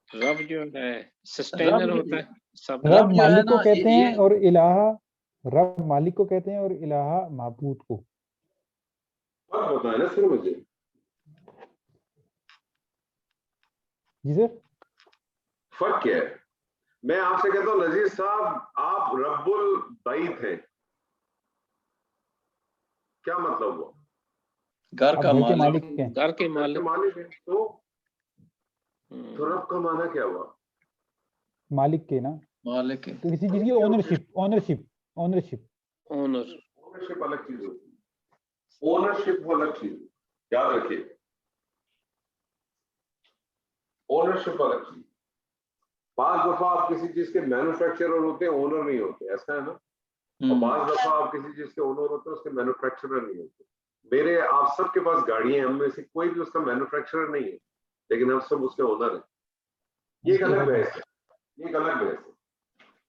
رب جو ہے سسٹینر ہوتا ہے سب. رب جو ہے مالک کو نا کہتے ہیں یہ اور الہ، رب مالک کو کہتے ہیں اور الہ معبود کو. فرق بتائیں نا سر مجھے. جی سر، فرق کیا ہے؟ میں آپ سے کہتا ہوں نذیر صاحب آپ رب البیت ہیں، کیا مطلب ہوا؟ گھر آپ کا گھر کے مالک. مالک ہیں. گھر کے مالک مالک. ہے. تو رب کا معنی کیا ہوا؟ مالک کے نا، مالک ہے. تو کسی چیز کی اونرشپ. اونر. اونرشپ الگ چیز ہوتی ہے، اونرشپ الگ چیز ہے، یاد رکھیے. اونرشپ الگ چیز. بعض دفعہ آپ کسی چیز کے مینوفیکچرر ہوتے ہیں، اونر نہیں ہوتے، ایسا ہے نا. اور بعض دفعہ آپ کسی چیز کے اونر ہوتے ہیں، اس کے مینوفیکچرر نہیں ہوتے. میرے آپ سب کے پاس گاڑیاں ہیں، ہم میں سے کوئی بھی اس کا مینوفیکچرر نہیں ہے، لیکن ہم سب اس کے اونر ہیں. یہ ایک الگ بحث ہے، یہ ایک الگ بحث ہے.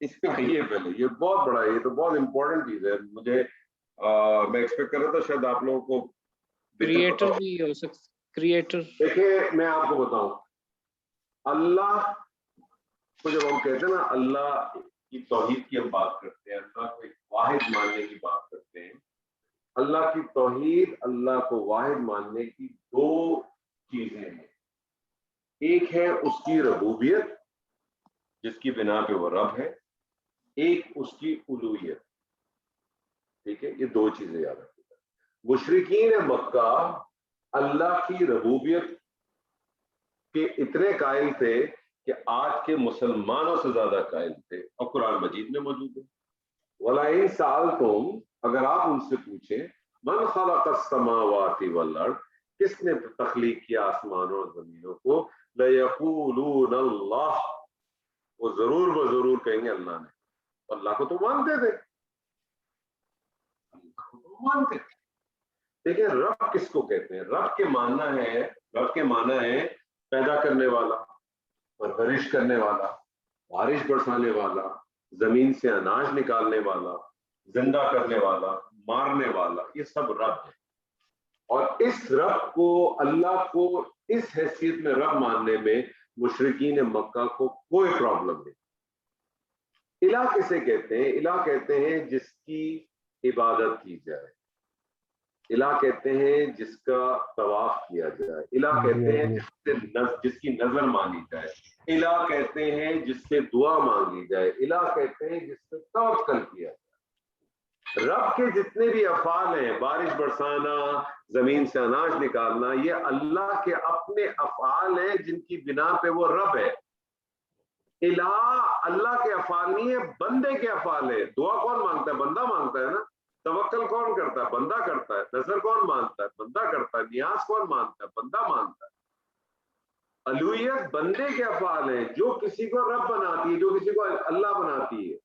اس پہ آئیے پہلے، یہ بہت بڑا، یہ تو بہت امپورٹنٹ چیز ہے. مجھے میں ایکسپیکٹ کر رہا تھا شاید آپ لوگوں کو کریٹر بھی ہو سکتا. کریٹر دیکھیں میں آپ کو بتاؤں، اللہ کو جب ہم کہتے ہیں نا اللہ کی توحید کی ہم بات کرتے ہیں، اللہ کو ایک واحد ماننے کی بات کرتے ہیں. اللہ کی توحید، اللہ کو واحد ماننے کی دو چیزیں ہیں. ایک ہے اس کی ربوبیت جس کی بنا پہ وہ رب ہے، ایک اس کی الوہیت. ٹھیک ہے، یہ دو چیزیں یاد رکھیے. مشرکین مکہ اللہ کی ربوبیت کے اتنے قائل تھے کہ آج کے مسلمانوں سے زیادہ قائل تھے، اور قرآن مجید میں موجود ہے. وَلَئِن سَأَلْتُمْ، اگر آپ ان سے پوچھیں من خلق السماوات والارض، کس نے تخلیق کیا آسمانوں اور زمینوں کو، لَيَقُولُونَ اللَّهُ، وہ ضرور و ضرور کہیں گے اللہ نے. اللہ کو تو مانتے تھے، اللہ کو تو مانتے تھے. دیکھیں رب کس کو کہتے ہیں؟ رب کے معنی ہے پیدا کرنے والا، پرورش کرنے والا، بارش برسانے والا، زمین سے اناج نکالنے والا، زندہ کرنے والا، مارنے والا، یہ سب رب ہے. اور اس رب کو، اللہ کو اس حیثیت میں رب ماننے میں مشرکین مکہ کو کوئی پرابلم نہیں. الہ کسے کہتے ہیں؟ الہ کہتے ہیں جس کی عبادت کی جائے، الہ کہتے ہیں جس کا طواف کیا جائے، الہ کہتے ہیں جس کی نظر مانی جائے، الہ کہتے ہیں جس سے دعا مانگی جائے، الہ کہتے ہیں جس سے توکل کیا جائے. رب کے جتنے بھی افعال ہیں، بارش برسانا، زمین سے اناج نکالنا، یہ اللہ کے اپنے افعال ہیں جن کی بنا پہ وہ رب ہے. الہ اللہ کے افعال نہیں ہے، بندے کے افعال ہے. دعا کون مانگتا ہے؟ بندہ مانگتا ہے نا. توکل کون کرتا ہے؟ بندہ کرتا ہے. نظر کون مانتا ہے؟ بندہ کرتا ہے. نیاز کون مانتا ہے؟ بندہ مانتا ہے. الوہیت بندے کے افعال ہیں، جو کسی کو رب بناتی ہے، جو کسی کو اللہ بناتی ہے.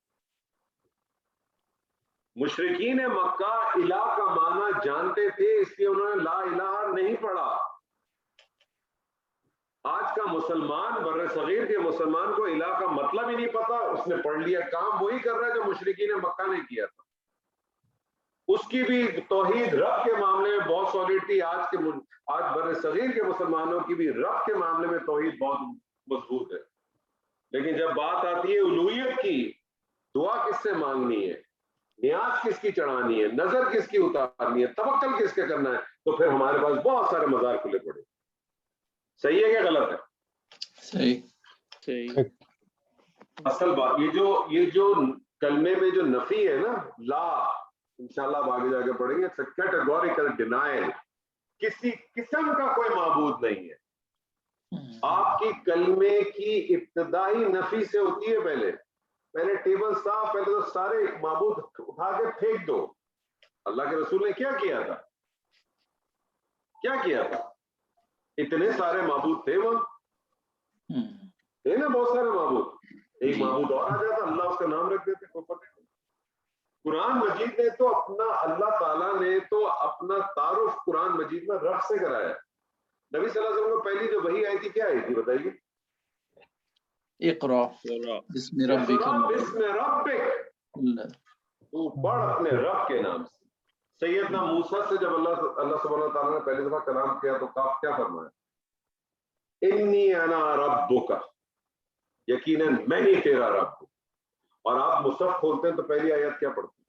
مشرکین مکہ الہ کا معنی جانتے تھے، اس لیے انہوں نے لا الہ نہیں پڑھا. آج کا مسلمان، بر صغیر کے مسلمان کو الہ کا مطلب ہی نہیں پتا، اس نے پڑھ لیا. کام وہی کر رہا ہے جو مشرکین مکہ نے کیا تھا. اس کی بھی توحید رب کے معاملے میں بہت سالڈ. آج بر صغیر کے مسلمانوں کی بھی رب کے معاملے میں توحید بہت مضبوط ہے. لیکن جب بات آتی ہے الوہیت کی، دعا کس سے مانگنی ہے، نیاز کس کی چڑھانی ہے، نظر کس کی اتارنی ہے، توکل کس کے کرنا ہے، تو پھر ہمارے پاس بہت سارے مزار کھلے پڑے. صحیح ہے کہ غلط ہے؟ صحیح. صحیح. اصل بات یہ جو کلمے میں جو نفی ہے نا، لا، انشاءاللہ اب آگے جا کے پڑھیں گے، کیٹیگوریکل ڈینائل، کسی قسم کا کوئی معبود نہیں ہے. آپ کی کلمے کی ابتدائی نفی سے ہوتی ہے. پہلے ٹیبل صاف، پہلے تو سارے معبود اٹھا کے پھینک دو. اللہ کے رسول نے کیا کیا تھا؟ اتنے سارے معبود تھے وہاں، تھے نا بہت سارے معبود. ایک معبود اور آ جاتا، اللہ اس کا نام رکھ دیتے، کوئی فرق نہیں. قرآن مجید نے تو اللہ تعالیٰ نے تو اپنا تعارف قرآن مجید میں رب سے کرایا. نبی صلی اللہ علیہ وسلم کو پہلی جو وحی آئی تھی کیا آئی تھی بتائیے؟ اقرا بسم ربک، تو پڑھ اپنے رب کے نام سے. سیدنا موسیٰ سے جب اللہ سبحانہ وتعالیٰ نے پہلی دفعہ کلام کیا تو کیا فرمایا؟ انی انا ربک، یقیناً میں ہی تیرا رب ہوں. اور آپ مصحف کھولتے ہیں تو پہلی آیت کیا پڑھتے ہیں؟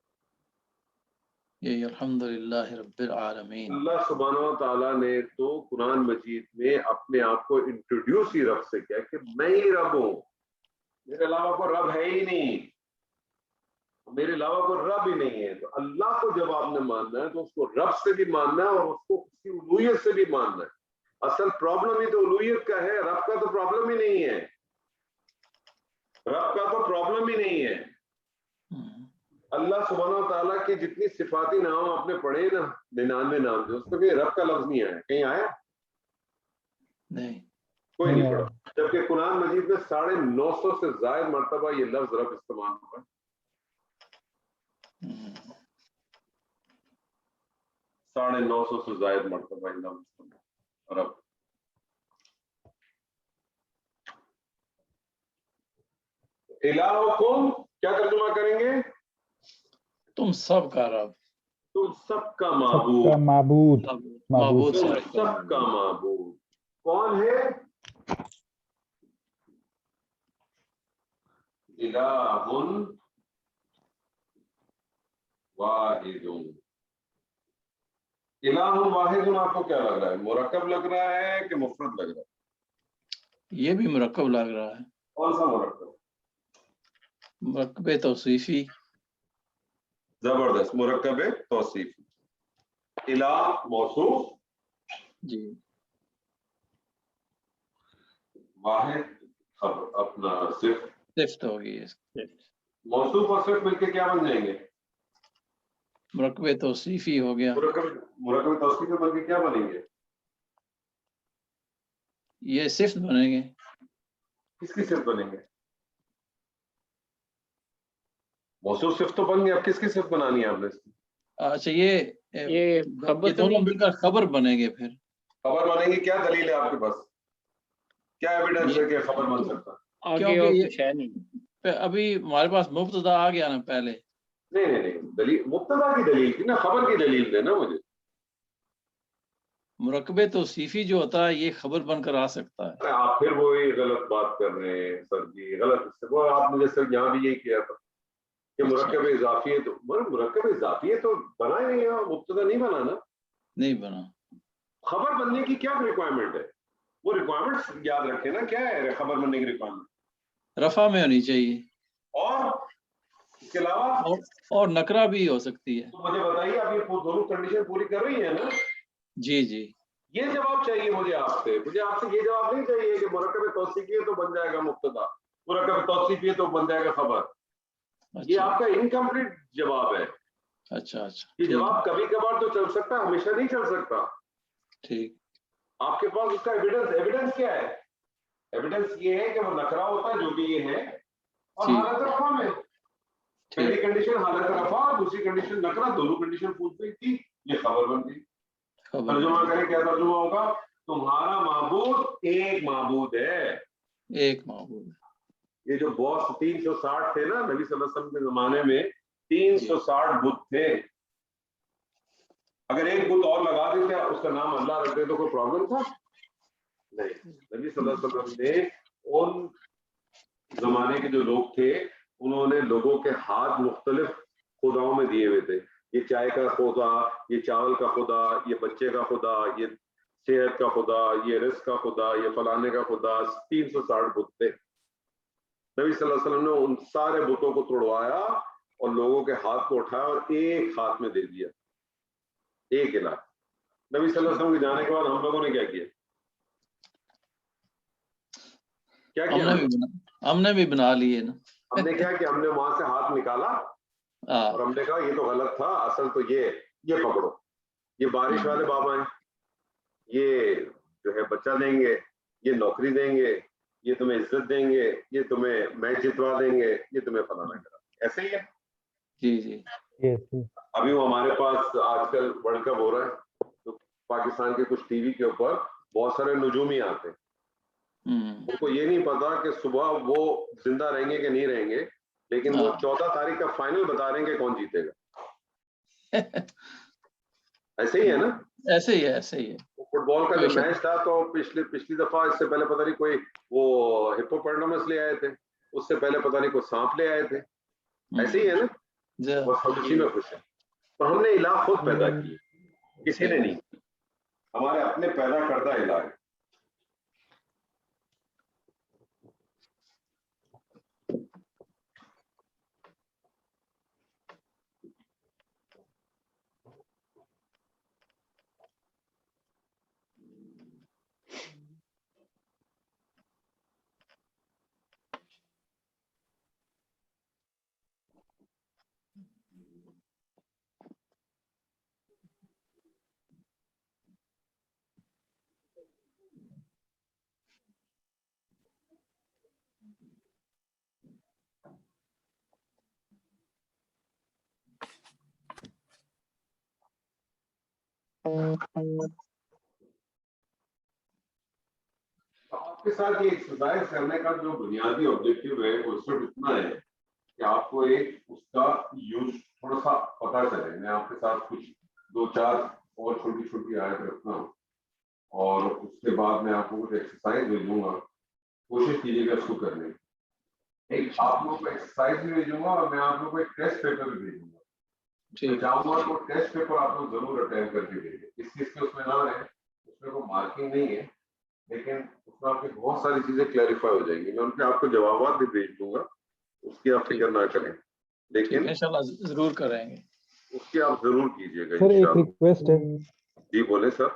یہ الحمدللہ رب العالمین. اللہ سبحانہ وتعالیٰ نے تو قرآن مجید میں اپنے آپ کو انٹروڈیوس ہی رب سے کیا کہ میں ہی رب ہوں، میرے علاوہ کوئی رب ہے ہی نہیں، میرے علاوہ کوئی رب ہی نہیں ہے. تو اللہ کو جب آپ نے ماننا ہے تو اس کو رب سے بھی ماننا ہے اور اس کو اس کی الوہیت سے بھی ماننا ہے. اصل پرابلم ہی تو الوہیت کا ہے، رب کا تو پرابلم ہی نہیں ہے. اللہ سبحانہ وتعالیٰ کی جتنی صفاتی نام آپ نے پڑھے نا، 99 نام جو، اس میں کہیں رب کا لفظ نہیں آیا. کہیں آیا؟ نہیں، کوئی نہیں پڑھا. جبکہ قرآن مجید میں 950 سے زائد مرتبہ یہ لفظ رب استعمال ہوا ہے. 950 سے زائد مرتبہ یہ لفظ استعمال رب. الہکم کیا ترجمہ کریں گے؟ تم سب کا رب، تم سب کا معبود. معبود تم سے سب کا معبود کون ہے؟ الہ واحد. الہ واحد آپ کو کیا لگ رہا ہے؟ مرکب لگ رہا ہے کہ مفرد لگ رہا ہے؟ یہ بھی مرکب لگ رہا ہے. کون سا مرکب؟ مرکب توصیفی. زبردست، مرکب توصیفی. الہ موصوف، جی، واحد خبر اپنا صفت ہوگی. موصوف اور صفت مل کے کیا بن جائیں گے؟ مرکب توصیفی ہو گیا. مرکب توصیفی بن کے کیا بنیں گے؟ یہ صفت بنیں گے. کس کی صفت بنیں گے؟ موصوف صفت تو بن گیا، اب کس کی صفت بنانی ہے آپ نے؟ اچھا، یہ دونوں مل کر خبر بنیں گے. پھر خبر بنیں گے. کیا دلیل ہے آپ کے پاس؟ کیا ایویڈنس ہے کہ خبر بن سکتا؟ کیونکہ ابھی ہمارے پاس مبتدا آ گیا نا پہلے. نہیں، دلیل مبتدا کی دلیل تھی نا، خبر کی دلیل دینا مجھے. مرکب توصیفی جو ہوتا ہے یہ خبر بن کر آ سکتا ہے. آپ پھر وہی غلط بات کر رہے ہیں سر جی، غلط. وہ آپ مجھے سر یہاں بھی یہی کیا تھا کہ مرکب اضافی ہے. تو مرکب اضافی ہے تو بنا ہی نہیں ہے، مبتدا نہیں بنا نا. نہیں بنا. خبر بننے کی کیا ریکوائرمنٹ ہے؟ وہ ریکوائرمنٹ یاد رکھے نا. کیا ہے خبر بننے کی ریکوائرمنٹ؟ رفع میں ہونی چاہیے اور اس کے علاوہ اور نکرہ بھی ہو سکتی ہے. تو مجھے بتائیے آپ یہ دونوں کنڈیشن پوری کر رہی ہیں نا؟ جی. یہ جواب چاہیے مجھے آپ سے یہ جواب نہیں چاہیے کہ مرکب توصیفی ہے تو بن جائے گا مبتدا، مرکب توصیفی ہے تو بن جائے گا خبر. یہ آپ کا انکمپلیٹ جواب ہے. اچھا. یہ جواب کبھی کبھار تو چل سکتا ہے، ہمیشہ نہیں چل سکتا. ٹھیک. آپ کے پاس اس کا ایویڈنس کیا ہے؟ ایویڈنس یہ ہے کہ وہ نکرا ہوتا ہے جو بھی یہ ہے، اور حالت رفع میں پہلی کنڈیشن حالت رفع، دوسری کنڈیشن نکرا، دونوں کنڈیشن پوچھ گئی تھی، یہ خبر بن گئی. ترجمہ کریں، کیا ترجمہ ہوگا؟ تمہارا معبود ایک معبود ہے. ایک معبود. یہ جو باس 360 تھے نا نبی صلی اللہ علیہ وسلم کے زمانے میں، 360 بت تھے. اگر ایک بت اور لگا دیتے اس کا نام اللہ رکھ دے تو کوئی پرابلم تھا؟ نہیں. نبی صلی اللہ علیہ وسلم نے ان زمانے کے جو لوگ تھے انہوں نے لوگوں کے ہاتھ مختلف خداؤں میں دیے ہوئے تھے. یہ چائے کا خدا، یہ چاول کا خدا، یہ بچے کا خدا، یہ صحت کا خدا, یہ رزق کا خدا, یہ فلانے کا خدا. 360 بت تھے. نبی صلی اللہ علیہ وسلم نے ان سارے بتوں کو توڑوایا اور لوگوں کے ہاتھ کو اٹھایا اور ایک ہاتھ میں دے دیا, ایک الہ. نبی صلی اللہ علیہ وسلم کے جانے کے بعد ہم لوگوں نے کیا کیا؟ کیا کیا ہم نے بھی بنا لیے نا. ہم نے کیا کہ ہم نے وہاں سے ہاتھ نکالا اور ہم نے کہا یہ تو غلط تھا, اصل تو یہ پکڑو, یہ بارش والے بابا ہیں, یہ جو ہے بچہ دیں گے, یہ نوکری دیں گے, یہ تمہیں عزت دیں گے, یہ تمہیں میچ جتوا دیں گے, یہ تمہیں فلانا کرا. ایسے ہی ہے. جی جی. ابھی وہ ہمارے پاس آج کل ورلڈ کپ ہو رہا ہے تو پاکستان کے کچھ ٹی وی کے اوپر بہت سارے نجومی آتے ہیں. ان کو یہ نہیں پتا کہ صبح وہ زندہ رہیں گے کہ نہیں رہیں گے, لیکن وہ 14 تاریخ کا فائنل بتا رہے ہیں کہ کون جیتے گا. ایسے ہی ہے نا, ایسے ہی ہے, ایسے ہی ہے. فٹ بال کا جو میچ تھا تو پچھلی دفعہ اس سے پہلے پتہ نہیں کوئی وہ ہپوپوٹامس لے آئے تھے, اس سے پہلے پتہ نہیں کوئی سانپ لے آئے تھے. ایسے ہی ہے نا, بس ہم اسی میں خوش ہیں. تو ہم نے الہ خود پیدا کی, کسی نے نہیں, ہمارے اپنے پیدا کردہ الہ ہے. آپ کے ساتھ یہ ایکسرسائز کرنے کا جو بنیادی آبجیکٹو ہے وہ صرف اتنا ہے کہ آپ کو ایک اس کا یوز تھوڑا سا پتا چلے. میں آپ کے ساتھ کچھ 2-4 اور چھوٹی چھوٹی آیت رکھتا ہوں اور اس کے بعد میں آپ کو کچھ ایکسرسائز بھیجوں گا, کوشش کیجیے گا اس کو کرنے کی. ایک آپ لوگوں کو ایکسرسائز بھی بھیجوں گا اور میں آپ لوگوں کو ایک ٹیسٹ پیپر بھی بھیجوں گا. میں چاہوں گا تو ٹیسٹ پیپر آپ لوگ ضرور اٹینڈ کر کے بھیجیں. اس چیز کے اس میں نہ رہے, اس میں کوئی مارکنگ نہیں ہے, لیکن اس میں آپ کی بہت ساری چیزیں کلیریفائی ہو جائیں گی. میں ان کے آپ کو جوابات بھی بھیج دوں گا, اس کی آپ فکر نہ کریں, لیکن انشاءاللہ ضرور کریں گے. اس کی آپ ضرور کیجیے گا. سر ایک ریکویسٹ ہے. جی بولیں سر.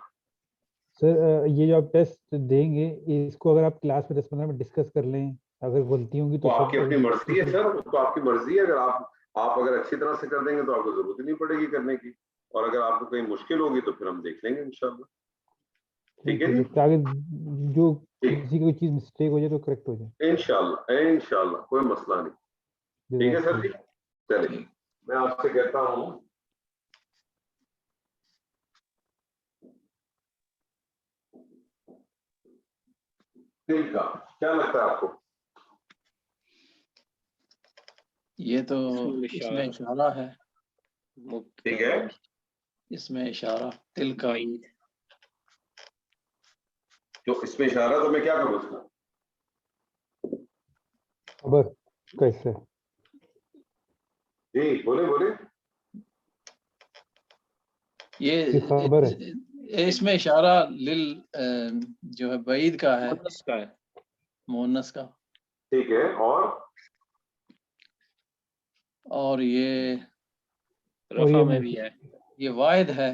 سر یہ جو آپ ٹیسٹ دیں گے اس کو اگر آپ کلاس میں 10-15 منٹ ڈسکس کر لیں, اگر غلطی ہوں گی تو آپ کی اپنی مرضی ہے سر, تو آپ کی مرضی ہے. اگر آپ اگر اچھی طرح سے کر دیں گے تو آپ کو ضرورت ہی نہیں پڑے گی کرنے کی, اور اگر آپ کو کہیں مشکل ہوگی تو پھر ہم دیکھ لیں گے انشاءاللہ. ٹھیک ہے جی, تاکہ جو کسی کوئی چیز مسٹیک ہو جائے تو کریکٹ ہو جائے. انشاءاللہ کوئی مسئلہ نہیں. ٹھیک ہے سر جی, چلیے میں آپ سے کہتا ہوں دل کا کیا لگتا ہے آپ کو؟ یہ تو اس میں اشارہ ہے. ٹھیک ہے, اس میں اشارہ دل کا. جو اس میں اشارہ تو میں کیا کروں اس کا؟ خبر کیسے؟ جی بولے. یہ خبر ہے, اس میں اشارہ جو ہے بعید کا ہے, مؤنث کا. ٹھیک ہے, اور یہ رفع میں بھی ہے, یہ واحد ہے,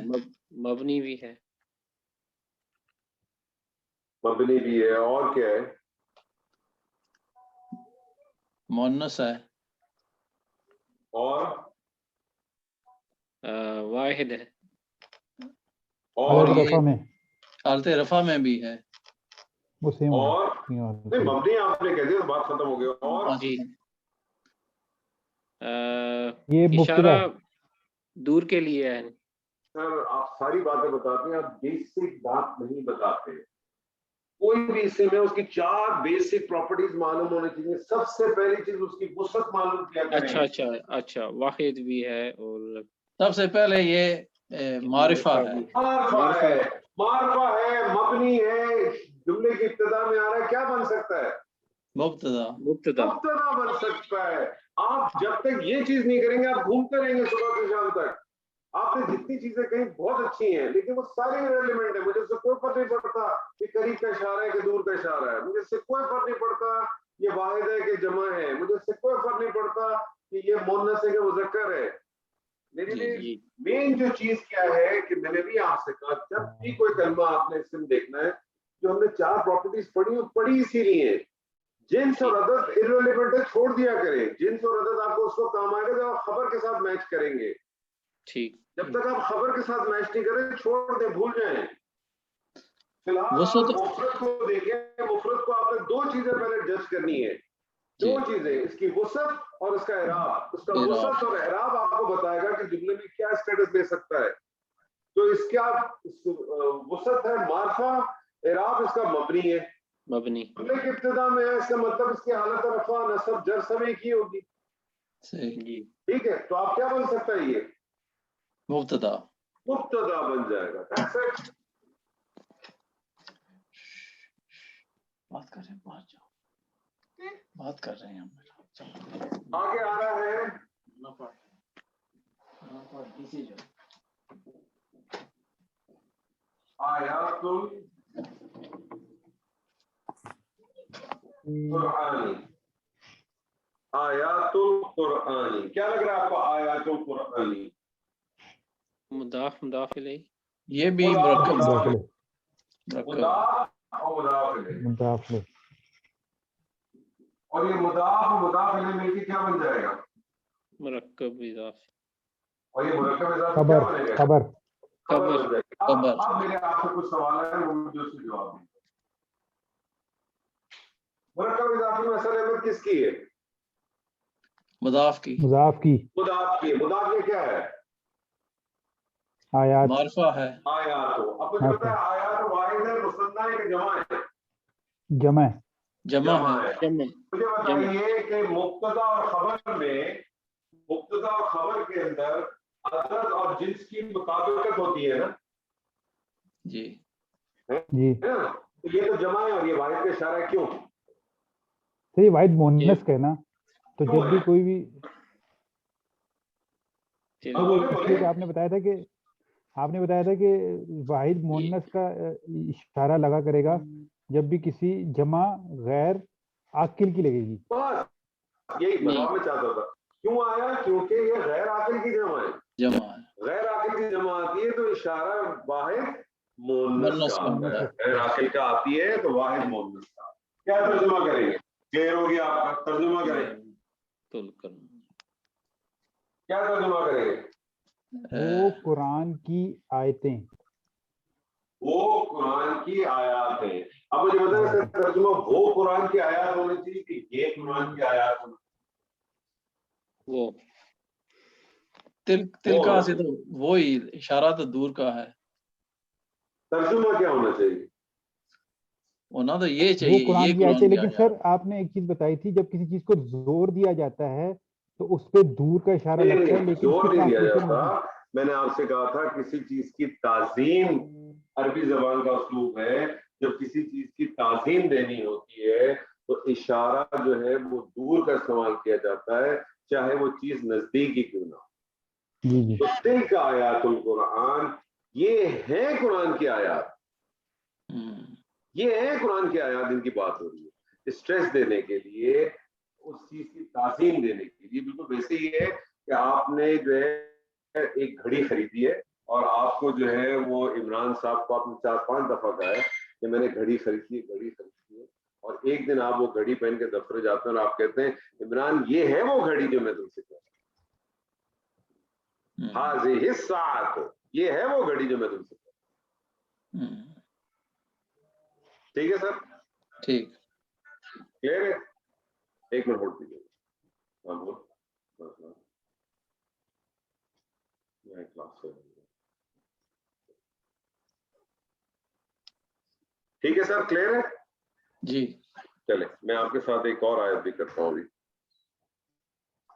مبنی بھی ہے, مبنی بھی ہے, اور کیا ہے؟ مؤنث ہے, اور واحد ہے, اور حالت رفع میں بھی ہے, اور مبنی آپ نے کہہ دیا بات ختم ہو گئی. اور یہ اشارہ دور کے لیے ہے. سر آپ ساری باتیں بتاتے ہیں, آپ بیسک بات نہیں بتاتے. کوئی بھی اسم ہے اس کی 4 بیسک پراپرٹیز معلوم ہونی چاہیے. سب سے پہلی چیز اس کی وسعت معلوم کیا کریں. اچھا واحد بھی ہے, اور سب سے پہلے یہ معرفہ ہے. معرفہ ہے, مبنی ہے, جملے کی ابتدا میں آ رہا ہے, کیا بن سکتا ہے؟ مبتدا بن سکتا ہے. آپ جب تک یہ چیز نہیں کریں گے آپ گھومتے رہیں گے صبح سے شام تک. آپ نے جتنی چیزیں کہیں بہت اچھی ہیں لیکن وہ ساری ریلیونٹ ہے. مجھے اس سے کوئی فرق نہیں پڑتا کہ قریب کا اشارہ ہے کہ دور کا اشارہ ہے. مجھے اس سے کوئی فرق نہیں پڑتا یہ واحد ہے کہ جمع ہے. مجھے اس سے کوئی فرق نہیں پڑتا کہ یہ مؤنث ہے کہ مذکر ہے. میرے لیے مین جو چیز کیا ہے کہ میں نے بھی آپ سے کہا جب بھی کوئی کلمہ آپ نے اسم دیکھنا ہے جو ہم نے 4 پراپرٹیز پڑھی اسی لیے ہیں. جنس اور عدد irrelevant ہے, چھوڑ دیا کریں. جنس اور عدد آپ کو اس کو کام آئے گا جب آپ خبر کے ساتھ میچ کریں گے. ٹھیک, جب تک آپ خبر کے ساتھ میچ نہیں کریں چھوڑ دیں, بھول جائیں. فی الحال وسعت مفرد کو دیکھیں. مفرد کو آپ نے 2 چیزیں پہلے جج کرنی ہے. 2 چیزیں, اس کی وسعت اور اس کا اعراب. اس کا وسعت اور اعراب آپ کو بتائے گا کہ جملے میں کیا اسٹیٹس دے سکتا ہے. تو اس کا وسعت ہے معرفہ, اعراب اس کا مبنی ہے. مبنی جملے کی ابتدا میں ہے, اس کا مطلب اس کی حالت رفع نصب جر سب ایک ہی ہوگی. جی ٹھیک ہے, تو آپ کیا بن سکتا ہے, یہ مبتدا مبتدا بن جائے گا. That's it. بات کر رہے ہیں, باہر جاؤ, بات کر رہے ہیں ہم. آگے آ رہا ہے آیات القرآنی. آیات القرآنی کیا لگ رہا ہے آپ کو؟ آیات القرآنی مضاف مضاف الیہ, یہ بھی مرکب داخل مرکب مضاف اور مضاف الیہ. داخل اور یہ مضاف اور مضاف الیہ مل کے کیا بن جائے گا؟ مرکب اضافی. اور یہ مرکب اضافی کیا خبر بنے گا؟ خبر خبر بن جائے گا. خبر. اب میرے آپ سے کچھ سوال ہے وہ مجھے اس کے جواب دیں. مرکب اضافی میں اصل احمد کس کی ہے؟ مضاف کی, مضاف کی مضاف کی. مضاف میں کیا ہے؟ آیات معرفہ ہے. آیات. اب مجھے پتا ہے آیات واحد ہے, مثنیٰ ہے کہ جمع ہے؟ جمع جمع ہے. جمع مجھے بتائیے کہ مبتدا اور خبر میں, مبتدا اور خبر کے اندر عدد اور جنس کی مطابقت ہوتی ہے نا؟ جی جی ہے نا؟ تو یہ تو جمع ہے اور یہ واحد کا اشارہ ہے. کیوں؟ صحیح, واحد مؤنث کا ہے نا, تو کیوں جب ہے؟ بھی کوئی بھی ہاں, بولے اس بولے. لیے کہ آپ نے بتایا تھا کہ واحد مؤنث کا اشارہ لگا کرے گا جب بھی کسی جمع غیر عاقل کی لگے گی. بس یہی بتاؤ میں چاہتا تھا. کیوں آیا؟ کیونکہ یہ غیر عاقل کی جمع ہے. جمع ہے. غیر عاقل کی جمع آتی ہے تو اشارہ واحد مؤنث مؤنث کا کا آتا ہے. ہوتا غیر عاقل کا آتی ہے تو واحد مؤنث کا. کیا ترجمہ کریں گے؟ کلیئر ہو گیا آپ کا؟ ترجمہ کریں. کیا ترجمہ کریں گے؟ وہ قرآن کی آیتیں, وہ قرآن کی آیات ہیں. اب مجھے بتائیں اس کا ترجمہ وہ قرآن کی آیات ہونا چاہیے کہ یہ قرآن کی آیات ہونا چاہیے؟ وہ تل کا سے تو وہی اشارہ تو دور کا ہے. ترجمہ کیا ہونا چاہیے؟ ہونا تو یہ وہ چاہیے, قرآن یہ کی آیتیں. قرآن کی لیکن آیات. سر آپ نے ایک چیز بتائی تھی, جب کسی چیز کو زور دیا جاتا ہے تو اس پہ دور کا اشارہ لگتا ہے, لیکن اس زور کی نہیں دیا ٹرانسلیشن جاتا. میں نے آپ سے کہا تھا کسی چیز کی تعظیم عربی زبان کا اسلوب ہے. جب کسی چیز کی تعظیم دینی ہوتی ہے تو اشارہ جو ہے وہ دور کا استعمال کیا جاتا ہے, چاہے وہ چیز نزدیک ہی کیوں نہ ہو. جی جی تو تلک آیات القرآن, یہ ہے قرآن کی آیات. یہ ہے قرآن کی آیات جن کی بات ہو رہی ہے. اسٹریس دینے کے لیے, اس چیز کی تعظیم دینے کے لیے. بالکل ویسے ہی ہے کہ آپ نے جو ہے ایک گھڑی خریدی ہے اور آپ کو جو ہے وہ عمران صاحب کو آپ نے 4-5 دفعہ کہا ہے کہ میں نے گھڑی خریدی ہے, اور ایک دن آپ وہ گھڑی پہن کے دفتر جاتے ہیں اور آپ کہتے ہیں عمران یہ ہے وہ گھڑی جو میں تم سے کہہ رہا ہوں, حاضی الساعۃ, یہ ہے وہ گھڑی جو میں تم سے کہہ رہا ہوں. ٹھیک ہے سر؟ ٹھیک, کلیئر ہے؟ ایک منٹ ہولڈ کیجیے. ٹھیک ہے سر, کلیئر ہے؟ جی چلے میں آپ کے ساتھ ایک اور آیت بھی کرتا ہوں ابھی,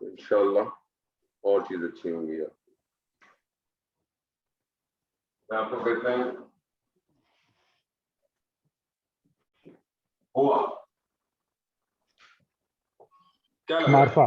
انشاءاللہ اور چیز اچھی ہوں گی. میں آپ کو کہتا ہوں ہوا کیا لگ رہا ہے؟ معرفہ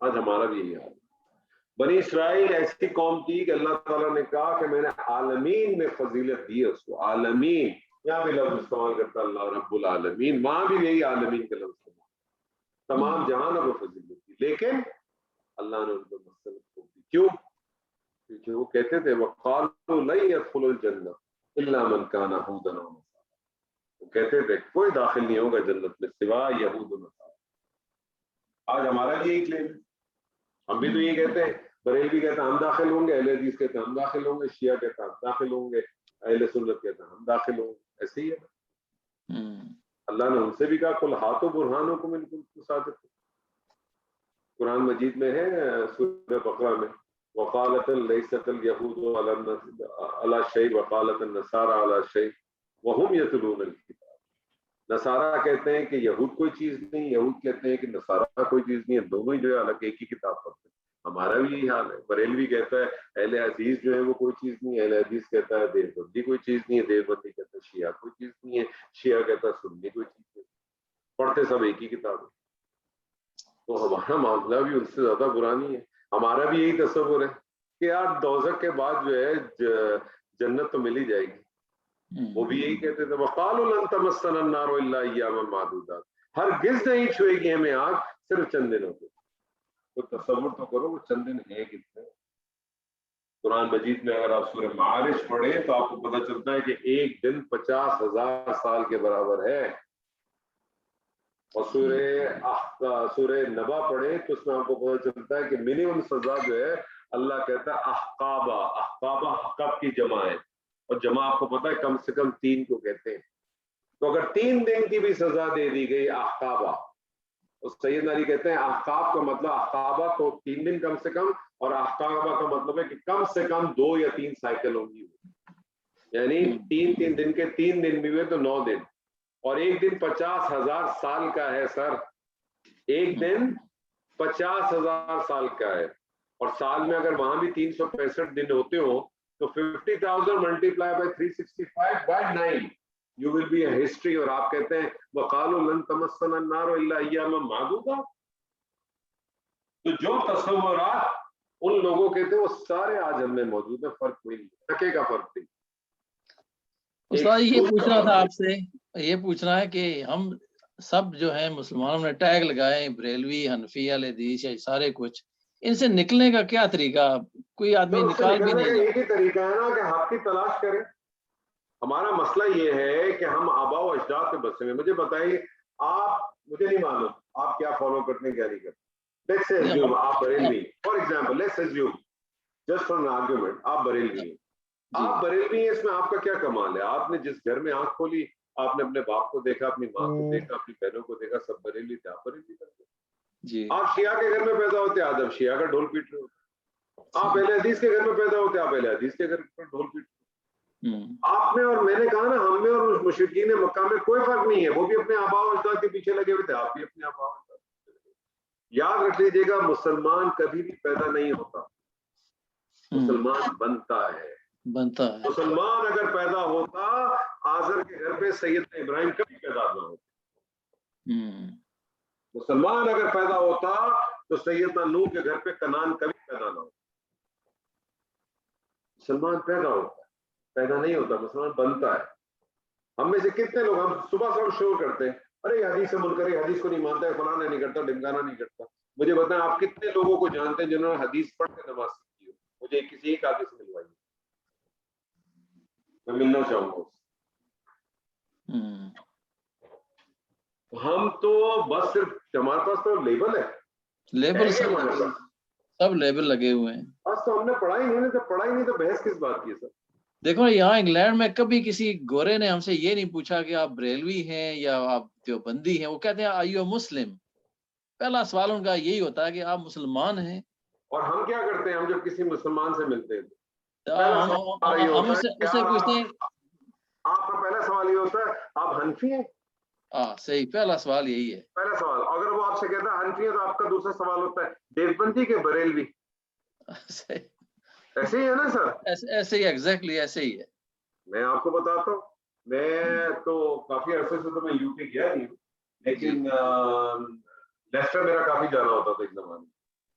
آج ہمارا بھی یہی حال ہے. بنی اسرائیل ایسی قوم تھی کہ اللہ تعالیٰ نے کہا کہ میں نے عالمین میں فضیلت دی ہے اس کو. عالمین یہاں بھی لفظ استعمال کرتا اللہ رب العالمین, وہاں بھی یہی عالمین کا لفظ استعمال, تمام جہانوں کو فضیلت دی, لیکن اللہ نے ان کو مسلط کو دی. کیوں؟ کیونکہ وہ کہتے تھے وَقَالُوا لَن يَدْخُلُ الْجَنَّةَ إِلَّا مَنْ كَانَ هُودًا أَوْ نَصَارَىٰ, وہ کہتے تھے کوئی داخل نہیں ہوگا جنت میں سوا یہود و نصارہ. آج ہمارا بھی یہی کلیم ہے, ہم بھی تو یہ کہتے ہیں. بریلوی کہتا ہے ہم داخل ہوں گے, اہل حدیث کہتے ہیں ہم داخل ہوں گے, شیعہ کہتا ہے ہم داخل ہوں گے, اہل سنت کہتا ہے ہم داخل ہوں گے. ایسے ہی ہے. اللہ نے ان سے بھی کہا قل ہاتوا برہانکم ان کنتم صادقین. قرآن مجید میں ہے سورہ بقرہ میں وقالت لیست الیہود علی شیء وقالت النصارى علی شیء وهم یتلون الکتاب. نصارہ کہتے ہیں کہ یہود کوئی چیز نہیں, یہود کہتے ہیں کہ نصارہ کوئی چیز نہیں ہے, دونوں ہی جو ہے الگ ایک ہی کتاب پڑھتے ہیں. ہمارا بھی یہی حال ہے. بریلوی کہتا ہے اہل حدیث جو ہے وہ کوئی چیز نہیں ہے, اہل حدیث کہتا ہے دیوبندی کوئی چیز نہیں ہے, دیوبندی کہتا ہے شیعہ کوئی چیز نہیں ہے, شیعہ کہتا ہے سنی کوئی چیز نہیں. پڑھتے سب ایک ہی کتاب ہے. تو ہمارا معاملہ بھی ان سے زیادہ برا نہیں ہے. ہمارا بھی یہی تصور ہے کہ یار دوزخ کے بعد جو ہے جنت تو مل ہی جائے گی. وہ بھی یہی کہتے تھے وقالوا لن تمسنا النار الا ایاما معدودات, ہرگز نہیں چھوئے گی ہمیں آگ صرف چند دنوں کے. تو تصور تو کرو وہ چند دن ہے کتنے. قرآن مجید میں اگر آپ سورہ معارج پڑھیں تو آپ کو پتہ چلتا ہے کہ ایک دن 50,000 سال کے برابر ہے. اور سورہ نبا پڑھیں تو اس میں آپ کو پتہ چلتا ہے کہ منیمم سزا جو ہے اللہ کہتا ہے احقابہ. احقابہ حقب کی جمع ہے, اور جمع آپ کو پتہ ہے کم سے کم 3 کو کہتے ہیں. تو اگر 3 دن کی بھی سزا دے دی گئی احقابہ, تو سید علی کہتے ہیں احقاب کا مطلب احقابہ تو 3 دن کم سے کم, اور احقابہ کا مطلب ہے کہ کم سے کم 2 یا 3 سائیکل ہوں گی, یعنی 3 دن کے 3 دن بھی ہوئے تو 9 دن, اور ایک دن 50,000 سال کا ہے سر. ایک دن 50,000 سال کا ہے, اور سال میں اگر وہاں بھی 365 دن ہوتے ہوں تو 50,000 multiply by 365 by 9 you will be a history. اور آپ کہتے ہیں وقالوا لن تمسنا النار الا ایاما معدودات. تو جو تصورات ان لوگوں کے تھے وہ سارے آج ہم میں موجود ہیں, فرق کوئی نہیں, ٹکے کا فرق نہیں. استاد یہ پوچھنا تھا آپ سے, یہ پوچھنا ہے کہ ہم سب جو ہیں مسلمانوں نے ٹیگ لگائے بریلوی, حنفی, اہل حدیث, سارے کچھ, ان سے نکلنے کا کیا طریقہ؟ کوئی آدمی نکال بھی نہیں. ایک ہی طریقہ ہے نا کہ حق کی تلاش کریں. ہمارا مسئلہ یہ ہے کہ ہم آباء و اجداد سے بسے ہوئے. مجھے بتائیے, آپ, مجھے نہیں معلوم آپ کیا فالو کرتے ہیں کیا نہیں کرتے. لیٹس اسیوم آپ Barelvi, for example let's assume just for an argument آپ بریلوی ہیں. آپ بریلوی ہیں, اس میں آپ کا کیا کمال ہے؟ آپ نے جس گھر میں آنکھ کھولی آپ نے اپنے باپ کو دیکھا, اپنی ماں کو دیکھا, اپنی بہنوں کو دیکھا, سب بریلوی تھے, آپ بریلوی کرتے. آپ شیعہ کے گھر میں پیدا ہوتے آج آپ شیعہ کا ڈھول پیٹ رہے ہوتے. آپ اہل حدیث کے گھر میں پیدا ہوتے آپ اہل حدیث کے گھر پر ڈھول پیٹ. آپ میں اور میں نے کہا نا, ہم میں اور مشرکین مکہ میں کوئی فرق نہیں ہے. وہ بھی اپنے آباء و اجداد کے پیچھے لگے ہوئے تھے, آپ بھی اپنے آباء و اجداد کے پیچھے لگے. یاد رکھ لیجیے گا, مسلمان کبھی بھی پیدا نہیں ہوتا, مسلمان بنتا ہے. مسلمان اگر پیدا ہوتا آزر کے گھر پہ سیدنا ابراہیم کبھی پیدا نہ ہوتا. مسلمان اگر پیدا ہوتا تو سیدنا نوح کے گھر پہ کنعان کبھی پیدا نہ ہوتا. مسلمان پیدا ہوتا ہے, پیدا نہیں ہوتا. مسلمان بنتا ہے. ہم میں سے کتنے لوگ, ہم صبح سے شور کرتے ہیں ارے حدیث سے منکر ہے, حدیث کو نہیں مانتا ہے, فلانا نہیں کرتا, ڈمکانا نہیں کرتا. مجھے بتائیں آپ کتنے لوگوں کو جانتے ہیں جنہوں نے حدیث پڑھ کے نماز سیکھی ہو؟ مجھے کسی ایک آدمی سے ملوائیے, میں ملنا چاہوں گا. ہم تو بس صرف ہمارے پاس تو لیبل ہے, لیبل سب لیبل لگے ہوئے ہیں. بس تو ہم نے پڑھائی نہیں, تو پڑھائی نہیں تو بحث کس بات کی ہے سر؟ دیکھو یہاں انگلینڈ میں کبھی کسی گورے نے ہم سے یہ نہیں پوچھا کہ آپ بریلوی ہیں یا آپ دیوبندی ہیں. وہ کہتے ہیں آر یو مسلم. پہلا سوال ان کا یہی ہوتا ہے کہ آپ مسلمان ہیں. اور ہم کیا کرتے ہیں, ہم جب کسی مسلمان سے ملتے ہیں ہم اسے پوچھتے ہیں, آپ کا پہلا سوال یہ ہوتا ہے آپ حنفی ہیں؟ صحیح, پہلا سوال یہی ہے, پہلا سوال. اگر وہ آپ سے کہتا ہے حنفی ہے تو آپ کا دوسرا سوال ہوتا ہے دیوبندی کے بریلوی. ایسے ہی ہے نا سر؟ ایسے ہی, ایگزیکٹلی ایسے ہی ہے. میں آپ کو بتاتا ہوں, میں تو کافی عرصے سے تو میں یو کے گیا نہیں ہوں, لیکن لیسٹر میرا کافی جانا ہوتا تھا ایک زمانے میں.